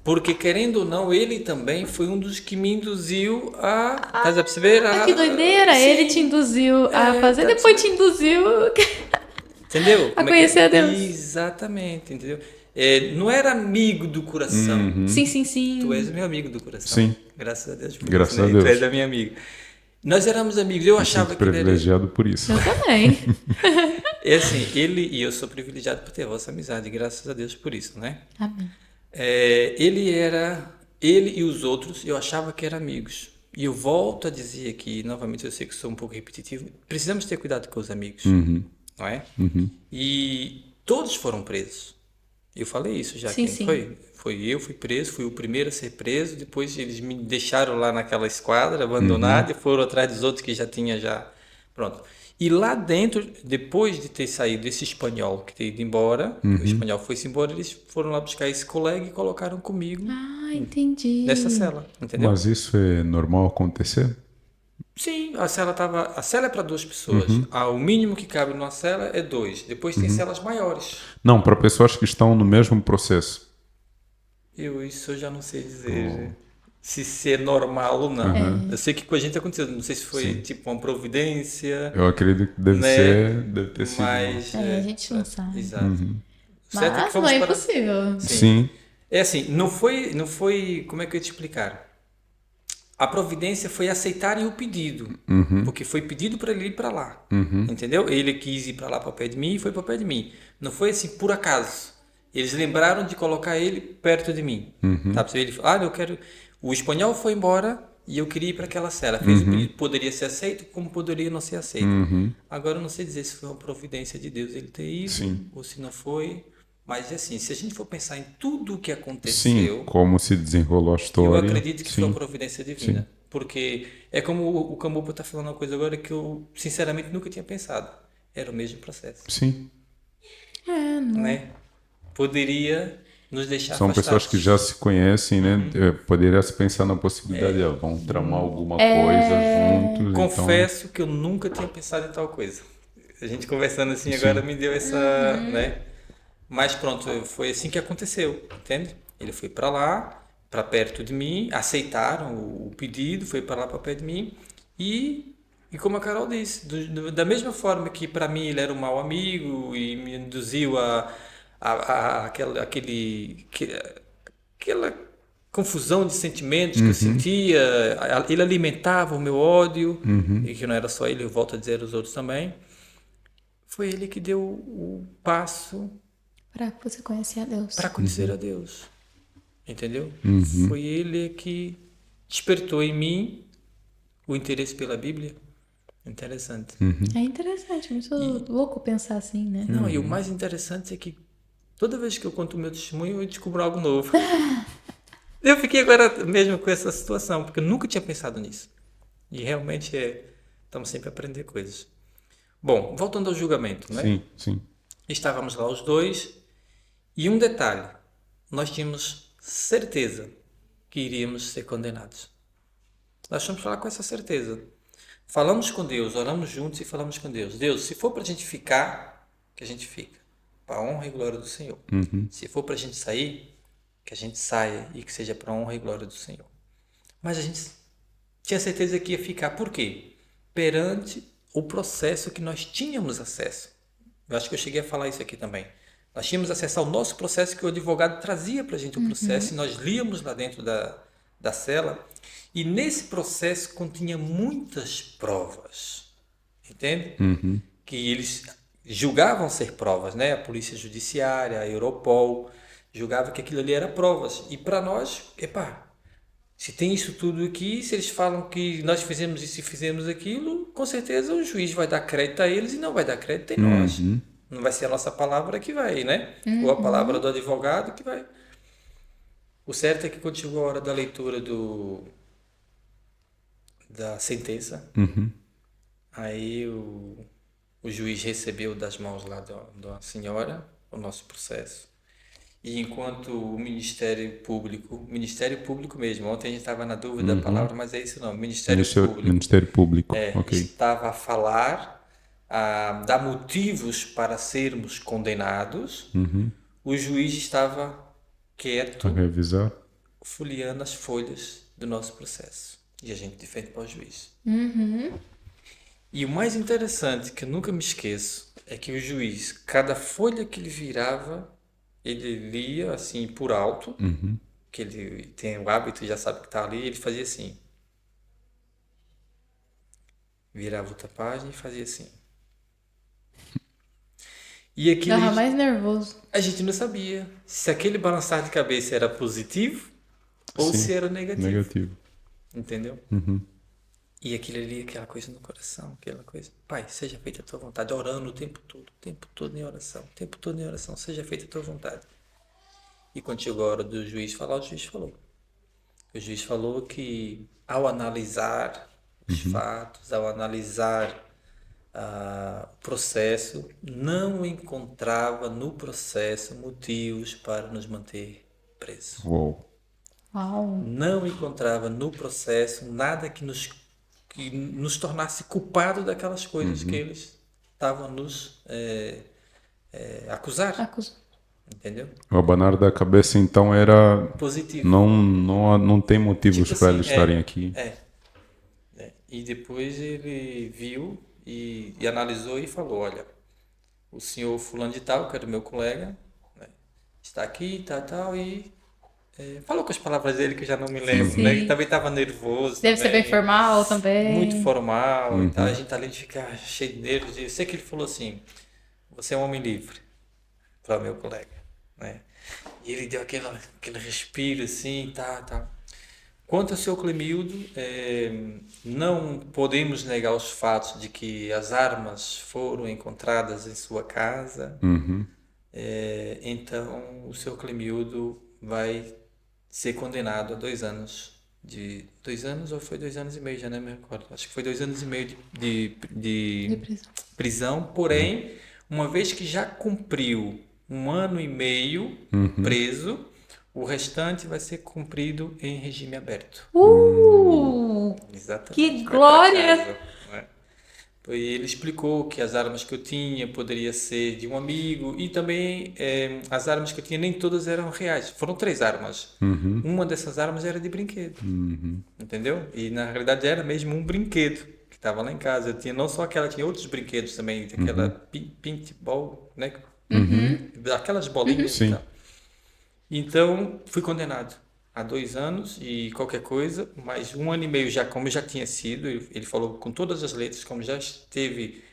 Porque, querendo ou não, ele também foi um dos que me induziu a... Tá a perceber? Que doideira! Sim. Ele te induziu a fazer, tá depois te induziu... Entendeu? A conhecer a Deus. Exatamente, entendeu? Não era amigo do coração. Sim. Tu és meu amigo do coração. Sim. Graças a Deus por Graças isso, a né? Deus. Tu és da minha amiga. Nós éramos amigos. Eu achava Sinto que ele era... privilegiado por isso. Eu também. É assim, ele e eu sou privilegiado por ter a vossa amizade. Graças a Deus por isso, né? Amém. Ele e os outros, eu achava que eram amigos. E eu volto a dizer aqui, novamente, eu sei que sou um pouco repetitivo, precisamos ter cuidado com os amigos, não é? E todos foram presos. Eu falei isso já. Sim. Eu fui preso, fui o primeiro a ser preso, depois eles me deixaram lá naquela esquadra, abandonado, e foram atrás dos outros que já tinha já... Pronto. E lá dentro, depois de ter saído esse espanhol que ter ido embora, o espanhol foi-se embora, eles foram lá buscar esse colega e colocaram comigo Entendi. nessa cela, entendeu? Mas isso é normal acontecer? Sim, a cela é para 2 pessoas. O mínimo que cabe numa cela é 2. Depois tem celas maiores. Não, para pessoas que estão no mesmo processo. Isso eu já não sei dizer se é normal ou não. Eu sei que com a gente aconteceu. Não sei se foi tipo uma providência. Eu acredito que deve ter sido. Mas a gente não sabe. Exato. O certo Mas não é impossível. Sim. É assim, não foi, como é que eu ia te explicar? A providência foi aceitarem o pedido, porque foi pedido para ele ir para lá, entendeu? Ele quis ir para lá para pé de mim e foi para pé de mim. Não foi assim por acaso. Eles lembraram de colocar ele perto de mim. Tá? Ele falou, eu quero... O espanhol foi embora e eu queria ir para aquela cela. Fez o pedido, poderia ser aceito, como poderia não ser aceito. Agora eu não sei dizer se foi uma providência de Deus ele ter ido, ou se não foi... Mas assim, se a gente for pensar em tudo o que aconteceu... Sim, como se desenrolou a história. Eu acredito que foi uma providência divina. Porque é como o Cambupa está falando uma coisa agora que eu, sinceramente, nunca tinha pensado. Era o mesmo processo. Sim. Né? Poderia nos deixar São afastados. pessoas que já se conhecem, né? Poderia se pensar na possibilidade de vão tramar alguma coisa juntos. Confesso que eu nunca tinha pensado em tal coisa. A gente conversando assim agora me deu essa... né? Mas pronto, foi assim que aconteceu, entende? Ele foi para lá, para perto de mim, aceitaram o pedido, foi para lá para perto de mim e como a Carol disse, da mesma forma que para mim ele era um mau amigo e me induziu aquela confusão de sentimentos que eu sentia, ele alimentava o meu ódio, e que não era só ele, eu volto a dizer os outros também, foi ele que deu o passo para você conhecer a Deus. Para conhecer a Deus. Entendeu? Foi ele que despertou em mim o interesse pela Bíblia. Interessante. É interessante, muito louco pensar assim, né? Não, e o mais interessante é que toda vez que eu conto o meu testemunho, eu descubro algo novo. Eu fiquei agora mesmo com essa situação, porque eu nunca tinha pensado nisso. E realmente estamos sempre a aprender coisas. Bom, voltando ao julgamento, né? Sim, sim. Estávamos lá os dois, e um detalhe: nós tínhamos certeza que iríamos ser condenados. Nós fomos falar com essa certeza. Falamos com Deus, oramos juntos e falamos com Deus. Deus, se for para a gente ficar, que a gente fica. Para a honra e glória do Senhor. Se for para a gente sair, que a gente saia e que seja para a honra e glória do Senhor. Mas a gente tinha certeza que ia ficar. Por quê? Perante o processo que nós tínhamos acesso. Eu acho que eu cheguei a falar isso aqui também. Nós tínhamos acesso ao nosso processo, que o advogado trazia para a gente o processo, e nós líamos lá dentro da cela. E nesse processo continha muitas provas. Entende? Que eles julgavam ser provas, né? A Polícia Judiciária, a Europol, julgava que aquilo ali era provas. E para nós, se tem isso tudo aqui, se eles falam que nós fizemos isso e fizemos aquilo, com certeza o juiz vai dar crédito a eles e não vai dar crédito em nós. Não vai ser a nossa palavra que vai, né? Ou a palavra do advogado que vai. O certo é que quando chegou a hora da leitura da sentença, aí o juiz recebeu das mãos lá da senhora o nosso processo. E enquanto o Ministério Público mesmo, ontem a gente estava na dúvida da palavra, mas é isso não, Ministério Público, Ministério Público, ok. estava a falar, a dar motivos para sermos condenados, o juiz estava quieto, A revisar. folheando as folhas do nosso processo. E a gente de frente para o juiz. E o mais interessante, que eu nunca me esqueço, é que o juiz, cada folha que ele virava, ele lia assim por alto, que ele tem o hábito, já sabe que está ali, ele fazia assim. Virava outra página e fazia assim. E aquilo Tava mais nervoso. a gente não sabia se aquele balançar de cabeça era positivo ou Sim, se era negativo. negativo. Entendeu? E aquilo ali, aquela coisa no coração, aquela coisa. Pai, seja feita a tua vontade, orando o tempo todo em oração, o tempo todo em oração, seja feita a tua vontade. E quando chegou a hora do juiz falar, o juiz falou. O juiz falou que ao analisar os fatos, ao analisar o processo, não encontrava no processo motivos para nos manter presos. Uou. Uau. Não encontrava no processo nada que nos tornasse culpado daquelas coisas que eles estavam nos acusar. Entendeu? O abanar da cabeça então era Positivo. não tem motivos Tipo para assim, eles estarem aqui. E depois ele viu e analisou e falou, olha, o senhor fulano de tal, que era o meu colega, né, está aqui, tal, e falou com as palavras dele que eu já não me lembro, né? Que também estava nervoso. Deve ser bem formal também. Muito formal e tal. A gente além de ficar cheio de nervos, eu sei que ele falou assim, você é um homem livre, para o meu colega, né? E ele deu aquele respiro assim, tá. Quanto ao seu Clemildo, não podemos negar os fatos de que as armas foram encontradas em sua casa. Então, o seu Clemildo vai ser condenado a 2 anos. 2 anos ou foi 2 anos e meio, já não me recordo. Acho que foi 2 anos e meio de prisão. Porém, uma vez que já cumpriu 1 ano e meio preso, o restante vai ser cumprido em regime aberto. Exatamente. Que Vai pra glória! casa, né? E ele explicou que as armas que eu tinha poderia ser de um amigo e também as armas que eu tinha nem todas eram reais. Foram 3 armas. Uma dessas armas era de brinquedo. Entendeu? E na realidade era mesmo um brinquedo que estava lá em casa. Eu tinha não só aquela, tinha outros brinquedos também, aquela paintball, né? Aquelas bolinhas e tal. Então, fui condenado a 2 anos e qualquer coisa, mas 1 ano e meio já, como já tinha sido, ele falou com todas as letras, como já esteve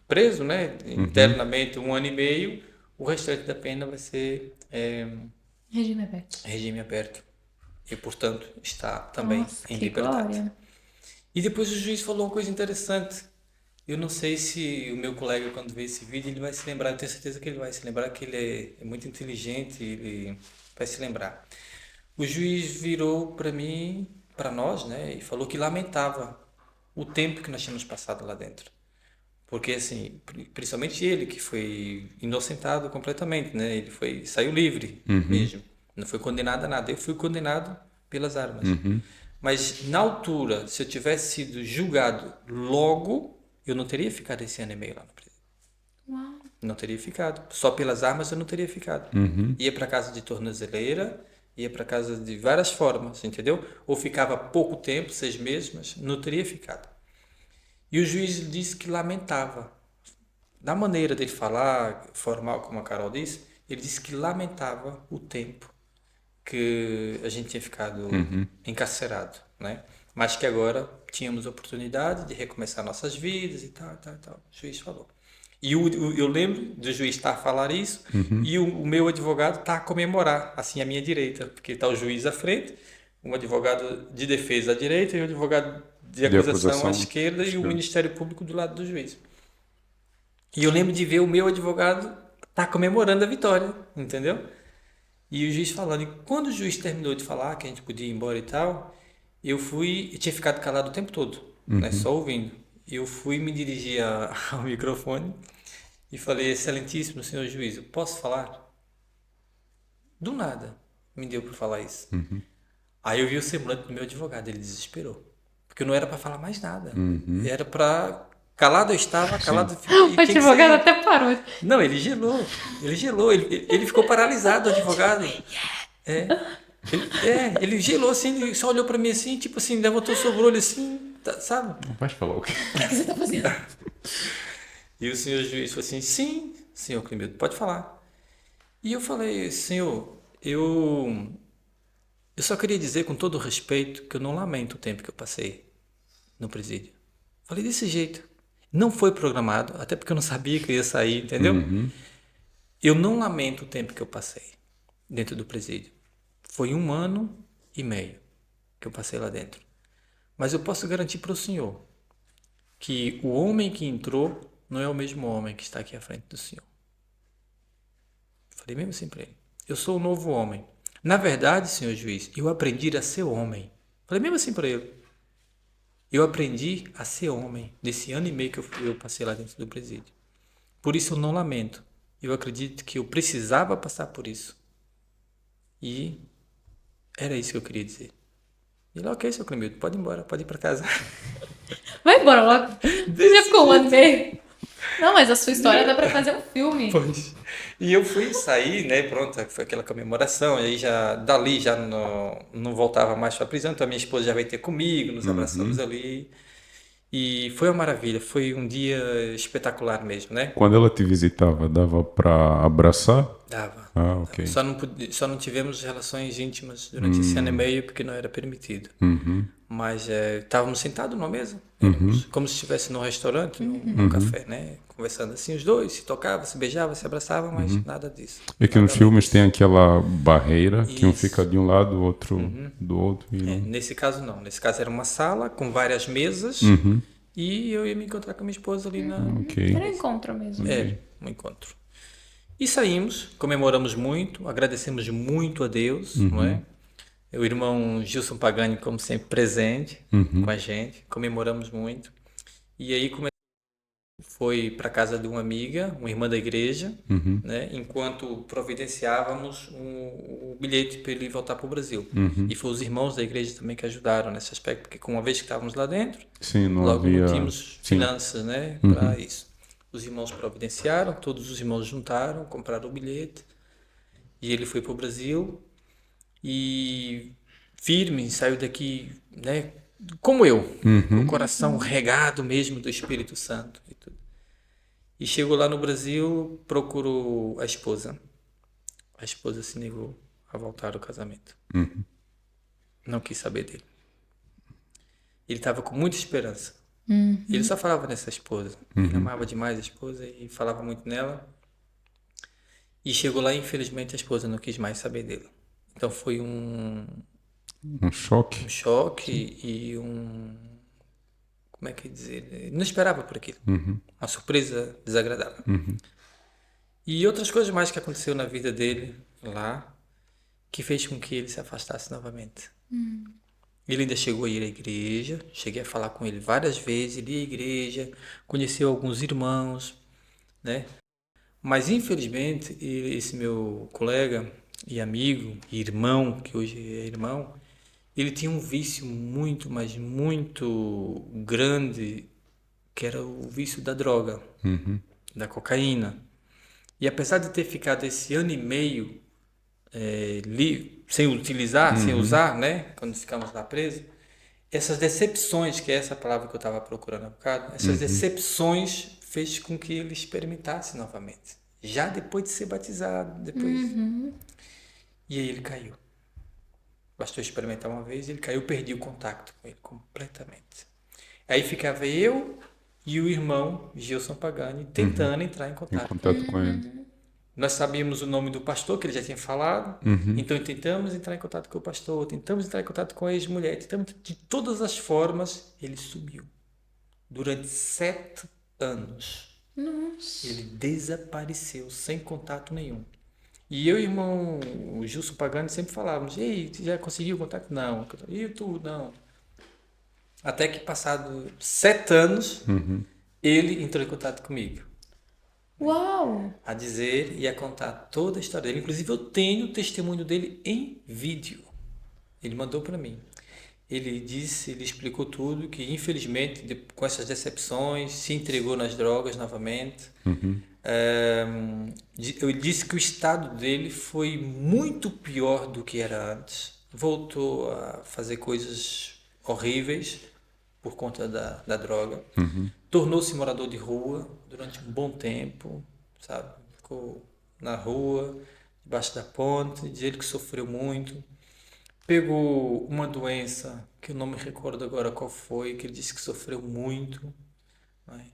preso, né, internamente 1 ano e meio, o restante da pena vai ser Regime aberto. regime aberto e, portanto, está também Nossa, em que liberdade. glória. E depois o juiz falou uma coisa interessante. Eu não sei se o meu colega, quando ver esse vídeo, ele vai se lembrar. Eu tenho certeza que ele vai se lembrar, que ele é muito inteligente, ele vai se lembrar. O juiz virou para mim, para nós, né, e falou que lamentava o tempo que nós tínhamos passado lá dentro. Porque, assim, principalmente ele, que foi inocentado completamente, né? Ele saiu livre mesmo. Não foi condenado a nada. Eu fui condenado pelas armas. Mas, na altura, se eu tivesse sido julgado logo, eu não teria ficado esse ano e meio lá no presídio. Uau. Não teria ficado. Só pelas armas eu não teria ficado. Ia para casa de tornozeleira, ia para casa de várias formas, entendeu? Ou ficava pouco tempo, 6 meses, mas não teria ficado. E o juiz disse que lamentava. Da maneira dele falar, formal, como a Carol disse, ele disse que lamentava o tempo que a gente tinha ficado encarcerado, né? Mas que agora tínhamos oportunidade de recomeçar nossas vidas e tal, tal, tal. O juiz falou. E eu lembro do juiz estar a falar isso e o meu advogado está a comemorar, assim, à minha direita, porque está o juiz à frente, um advogado de defesa à direita e o advogado de acusação à esquerda e o Ministério Público do lado do juiz. E eu lembro de ver o meu advogado tá comemorando a vitória, entendeu? E o juiz falando. E quando o juiz terminou de falar que a gente podia ir embora e tal, eu tinha ficado calado o tempo todo, né? Só ouvindo. Eu fui me dirigir ao microfone e falei: Excelentíssimo senhor juiz, eu posso falar? Do nada me deu para falar isso. Aí eu vi o semblante do meu advogado, ele desesperou. Porque não era para falar mais nada. Era para. Calado eu estava, calado eu fiquei. O advogado até parou. Não, ele gelou. Ele gelou. Ele ficou paralisado, o advogado. Ele gelou assim, ele só olhou para mim assim, tipo assim, levantou sobre o olho assim, sabe? Não vai falar o quê? O que você tá fazendo? E o senhor juiz falou assim: sim, senhor Climildo, pode falar. E eu falei: senhor, eu só queria dizer com todo o respeito que eu não lamento o tempo que eu passei no presídio. Falei desse jeito. Não foi programado, até porque eu não sabia que eu ia sair, entendeu? Eu não lamento o tempo que eu passei dentro do presídio. Foi 1 ano e meio que eu passei lá dentro. Mas eu posso garantir para o senhor que o homem que entrou não é o mesmo homem que está aqui à frente do senhor. Falei mesmo assim para ele. Eu sou o novo homem. Na verdade, senhor juiz, eu aprendi a ser homem. Falei mesmo assim para ele. Eu aprendi a ser homem nesse ano e meio que eu passei lá dentro do presídio. Por isso eu não lamento. Eu acredito que eu precisava passar por isso. E era isso que eu queria dizer. Ele, ok, seu Clemildo, pode ir embora, pode ir para casa. Vai embora logo. Você já ficou 1 ano e meio. Não, mas a sua história dá pra fazer um filme. Pois. E eu fui sair, né? Pronto, foi aquela comemoração. E aí dali já não voltava mais para a prisão. Então a minha esposa já veio ter comigo, nos abraçamos ali. E foi uma maravilha, foi um dia espetacular mesmo, né? Quando ela te visitava, dava para abraçar? Dava. Ah, ok. Só não tivemos relações íntimas durante esse ano e meio porque não era permitido. Mas estávamos sentados numa mesa, como se estivesse num restaurante, num café, né? Conversando assim, os dois, se tocavam, se beijavam, se abraçavam, mas nada disso. É que Nada nos filmes tem aquela barreira que um Isso. fica de um lado, o outro do outro. E não... Nesse caso não, nesse caso era uma sala com várias mesas e eu ia me encontrar com a minha esposa ali na... Ok. Era um encontro mesmo. um encontro. E saímos, comemoramos muito, agradecemos muito a Deus, não é? O irmão Gilson Pagani, como sempre, presente com a gente, comemoramos muito. E aí foi para casa de uma amiga, uma irmã da igreja, né? Enquanto providenciávamos o bilhete para ele voltar para o Brasil. E foi os irmãos da igreja também que ajudaram nesse aspecto, porque uma vez que estávamos lá dentro, Sim, não logo havia... não tínhamos finanças, né, para isso. Os irmãos providenciaram, todos os irmãos juntaram, compraram o bilhete e ele foi para o Brasil e firme, saiu daqui, né, como eu, com o coração regado mesmo do Espírito Santo e tudo. E chegou lá no Brasil, procurou a esposa. A esposa se negou a voltar ao casamento. Não quis saber dele. Ele estava com muita esperança. Ele só falava nessa esposa. Ele amava demais a esposa e falava muito nela. E chegou lá e infelizmente a esposa não quis mais saber dele. Então foi um choque. choque e como é que dizer? Ele não esperava por aquilo. Uma surpresa desagradável. E outras coisas mais que aconteceu na vida dele lá, que fez com que ele se afastasse novamente. Ele ainda chegou a ir à igreja, cheguei a falar com ele várias vezes, ele ia à igreja, conheceu alguns irmãos, né? Mas infelizmente, esse meu colega e amigo, e irmão, que hoje é irmão, ele tinha um vício muito, mas muito grande, que era o vício da droga, da cocaína. E apesar de ter ficado esse ano e meio sem utilizar, sem usar, né? Quando ficamos lá presos, essas decepções, que é essa palavra que eu estava procurando há bocado, essas decepções fez com que ele experimentasse novamente. Já depois de ser batizado, depois. E aí ele caiu. Bastou experimentar uma vez, ele caiu, eu perdi o contato com ele completamente. Aí ficava eu e o irmão Gilson Pagani tentando entrar em Em contato. contato com ele. Nós sabíamos o nome do pastor, que ele já tinha falado, então tentamos entrar em contato com o pastor, tentamos entrar em contato com a ex-mulher, tentamos de todas as formas, ele sumiu. Durante 7 anos. Nossa. Ele desapareceu, sem contato nenhum. E eu e o irmão o Gilson Pagani sempre falávamos, ei, tu já conseguiu contato? Não. E tu? Não. Até que passado 7 anos, ele entrou em contato comigo. Uau! A dizer e a contar toda a história dele. Inclusive, eu tenho o testemunho dele em vídeo. Ele mandou para mim. Ele disse, ele explicou tudo, que infelizmente, com essas decepções, se entregou nas drogas novamente. Ele disse que o estado dele foi muito pior do que era antes. Voltou a fazer coisas horríveis por conta da droga. Tornou-se morador de rua durante um bom tempo, sabe? Ficou na rua, debaixo da ponte, diz ele que sofreu muito. Pegou uma doença, que eu não me recordo agora qual foi, que ele disse que sofreu muito, né?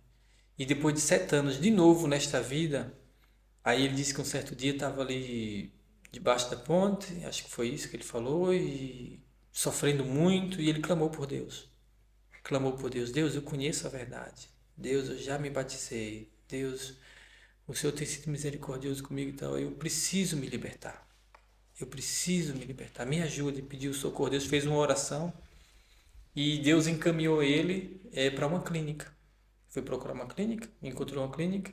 E depois de 7 anos, de novo nesta vida, aí ele disse que um certo dia estava ali debaixo da ponte, acho que foi isso que ele falou, e sofrendo muito, e ele clamou por Deus. Clamou por Deus, Deus, eu conheço a verdade. Deus, eu já me batizei. Deus, o Senhor tem sido misericordioso comigo, então eu preciso me libertar. Eu preciso me libertar. Me ajude, pediu socorro. Deus fez uma oração e Deus encaminhou ele para uma clínica. Foi procurar uma clínica, encontrou uma clínica.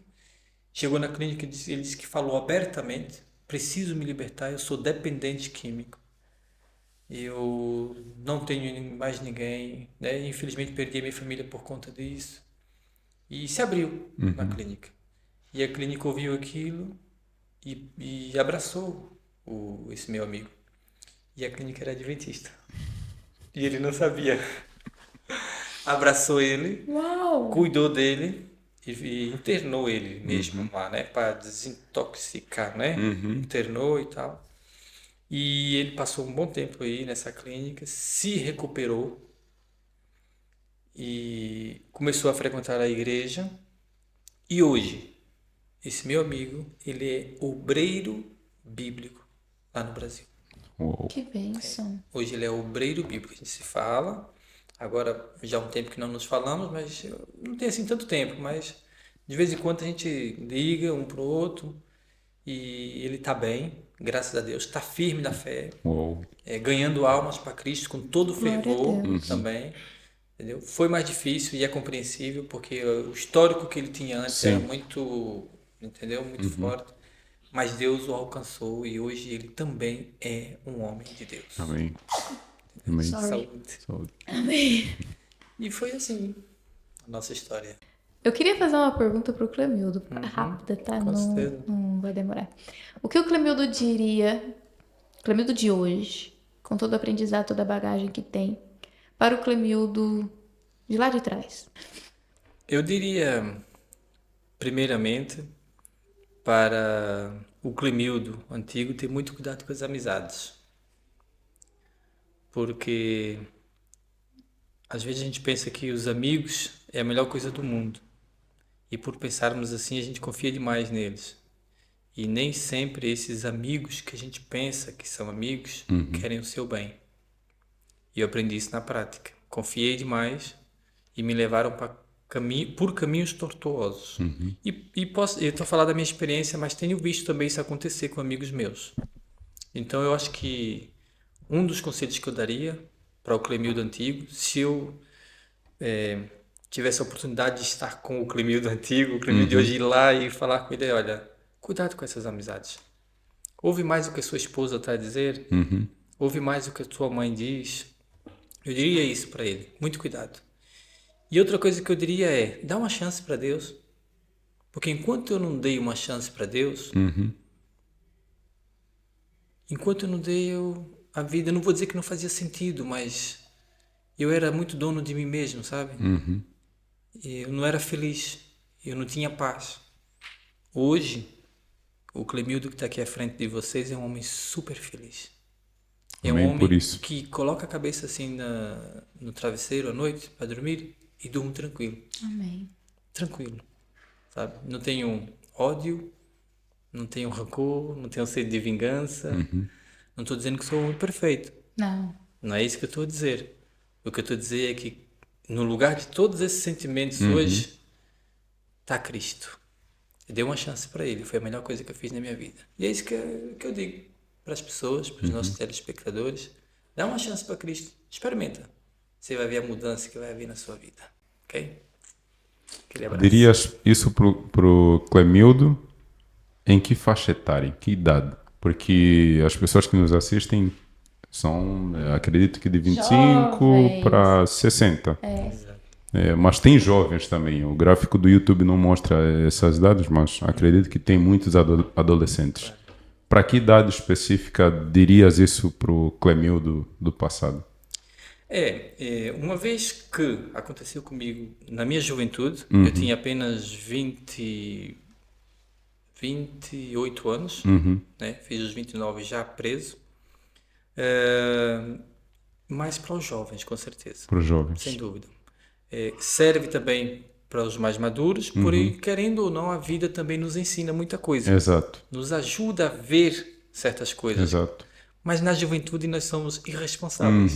Chegou na clínica e ele disse que falou abertamente: preciso me libertar, eu sou dependente químico. Eu não tenho mais ninguém, né? Infelizmente perdi a minha família por conta disso. E se abriu na clínica. E a clínica ouviu aquilo e abraçou esse meu amigo. E a clínica era adventista. E ele não sabia. Abraçou ele, Uau! cuidou dele e internou ele mesmo lá, né? Para desintoxicar, né? Internou e tal. E ele passou um bom tempo aí nessa clínica, se recuperou e começou a frequentar a igreja. E hoje, esse meu amigo, ele é obreiro bíblico lá no Brasil. Uou. Que bênção. Hoje ele é obreiro bíblico, a gente se fala. Agora já há um tempo que não nos falamos, mas não tem assim tanto tempo, mas de vez em quando a gente liga um pro outro e ele está bem, graças a Deus, está firme na fé, Uou. ganhando almas para Cristo com todo Glória a fervor Deus. também. Entendeu? Foi mais difícil e é compreensível porque o histórico que ele tinha antes Sim. era muito, entendeu? Muito forte. Mas Deus o alcançou e hoje ele também é um homem de Deus. Amém. Amém. Sorry. Saúde. Saúde. Amém. E foi assim a nossa história. Eu queria fazer uma pergunta pro Clemildo, rápida, tá? com certeza. Não vai demorar. O que o Clemildo diria, Clemildo de hoje, com todo o aprendizado, toda a bagagem que tem, para o Clemildo de lá de trás? Eu diria, primeiramente, para o Clemildo antigo ter muito cuidado com as amizades. Porque às vezes a gente pensa que os amigos é a melhor coisa do mundo. E por pensarmos assim, a gente confia demais neles. E nem sempre esses amigos que a gente pensa que são amigos querem o seu bem. E eu aprendi isso na prática. Confiei demais e me levaram por caminhos tortuosos. Eu estou a falar da minha experiência, mas tenho visto também isso acontecer com amigos meus. Então eu acho que um dos conselhos que eu daria para o Clemildo antigo, se eu tivesse a oportunidade de estar com o Clemildo antigo, o Clemildo de hoje, ir lá e falar com ele, olha, cuidado com essas amizades. Ouve mais o que a sua esposa está a dizer, ouve mais o que a tua mãe diz. Eu diria isso para ele, muito cuidado. E outra coisa que eu diria é, dá uma chance para Deus. Porque enquanto eu não dei uma chance para Deus, enquanto eu não dei a vida, eu não vou dizer que não fazia sentido, mas eu era muito dono de mim mesmo, sabe? Eu não era feliz, eu não tinha paz. Hoje, o Clemildo que está aqui à frente de vocês é um homem super feliz. É um homem que coloca a cabeça assim no travesseiro à noite para dormir e durmo tranquilo. Amém. Tranquilo, sabe? Não tenho ódio, não tenho rancor, não tenho sede de vingança. Não estou dizendo que sou um homem perfeito. Não é isso que eu estou a dizer. O que eu estou a dizer é que no lugar de todos esses sentimentos hoje está Cristo. Eu dei uma chance para ele, foi a melhor coisa que eu fiz na minha vida. E é isso que eu digo para as pessoas, para os nossos telespectadores. Dá uma chance para Cristo, experimenta. Você vai ver a mudança que vai haver na sua vida, ok? Aquele abraço. Dirias isso pro Clemildo em que faixa etária, em que idade? Porque as pessoas que nos assistem são, acredito que de 25 para 60. Mas tem jovens também. O gráfico do YouTube não mostra essas idades, mas acredito que tem muitos adolescentes. Para que idade específica dirias isso para o Clemildo do passado? Uma vez que aconteceu comigo na minha juventude, eu tinha apenas 28 anos, né? Fiz os 29 já preso. Mas para os jovens, com certeza. Para os jovens. Sem dúvida. Serve também para os mais maduros, porém, querendo ou não, a vida também nos ensina muita coisa. Exato. Nos ajuda a ver certas coisas. Exato. Mas na juventude nós somos irresponsáveis.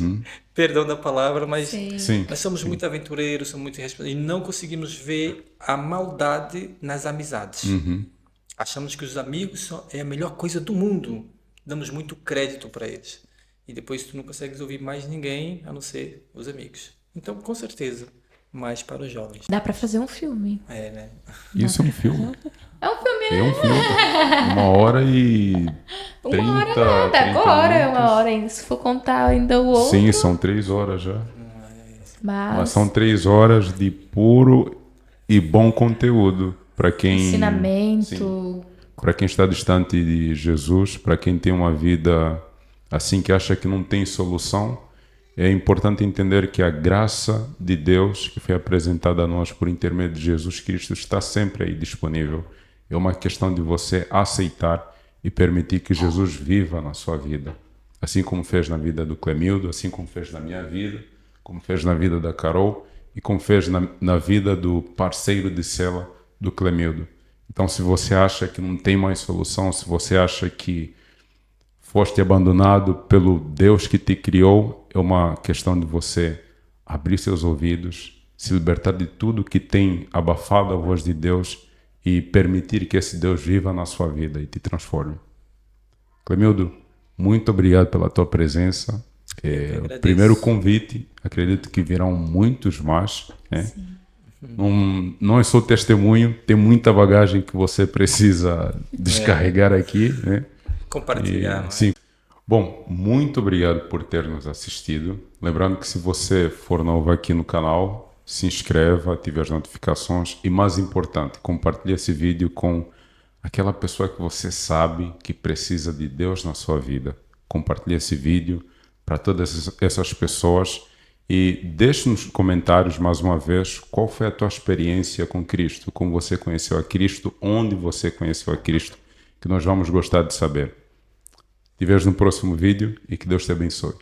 Perdão da palavra, mas Sim. nós somos muito aventureiros, somos muito irresponsáveis e não conseguimos ver a maldade nas amizades. Achamos que os amigos é a melhor coisa do mundo. Damos muito crédito para eles. E depois tu não consegues ouvir mais ninguém a não ser os amigos. Então, com certeza, mais para os jovens. Dá pra fazer um filme. Né? Isso é um filme. É um filme. É um filme. 1h30. 1 hora nada, agora é 1 hora ainda. Se for contar ainda o outro. Sim, são 3 horas já. Mas são 3 horas de puro e bom conteúdo para quem... ensinamento. Para quem está distante de Jesus, para quem tem uma vida assim que acha que não tem solução, é importante entender que a graça de Deus que foi apresentada a nós por intermédio de Jesus Cristo está sempre aí disponível. É uma questão de você aceitar e permitir que Jesus viva na sua vida. Assim como fez na vida do Clemildo, assim como fez na minha vida, como fez na vida da Carol e como fez na vida do parceiro de cela do Clemildo. Então, se você acha que não tem mais solução, se você acha que foste abandonado pelo Deus que te criou, é uma questão de você abrir seus ouvidos, se libertar de tudo que tem abafado a voz de Deus e permitir que esse Deus viva na sua vida e te transforme. Clemildo, muito obrigado pela tua presença. O primeiro convite, acredito que virão muitos mais, né? Sim. Não é só testemunho, tem muita bagagem que você precisa descarregar aqui, né? Compartilhar. Sim. Bom, muito obrigado por ter nos assistido. Lembrando que se você for novo aqui no canal, se inscreva, ative as notificações e, mais importante, compartilhe esse vídeo com aquela pessoa que você sabe que precisa de Deus na sua vida. Compartilhe esse vídeo para todas essas pessoas. E deixe nos comentários, mais uma vez, qual foi a tua experiência com Cristo, como você conheceu a Cristo, onde você conheceu a Cristo, que nós vamos gostar de saber. Te vejo no próximo vídeo e que Deus te abençoe.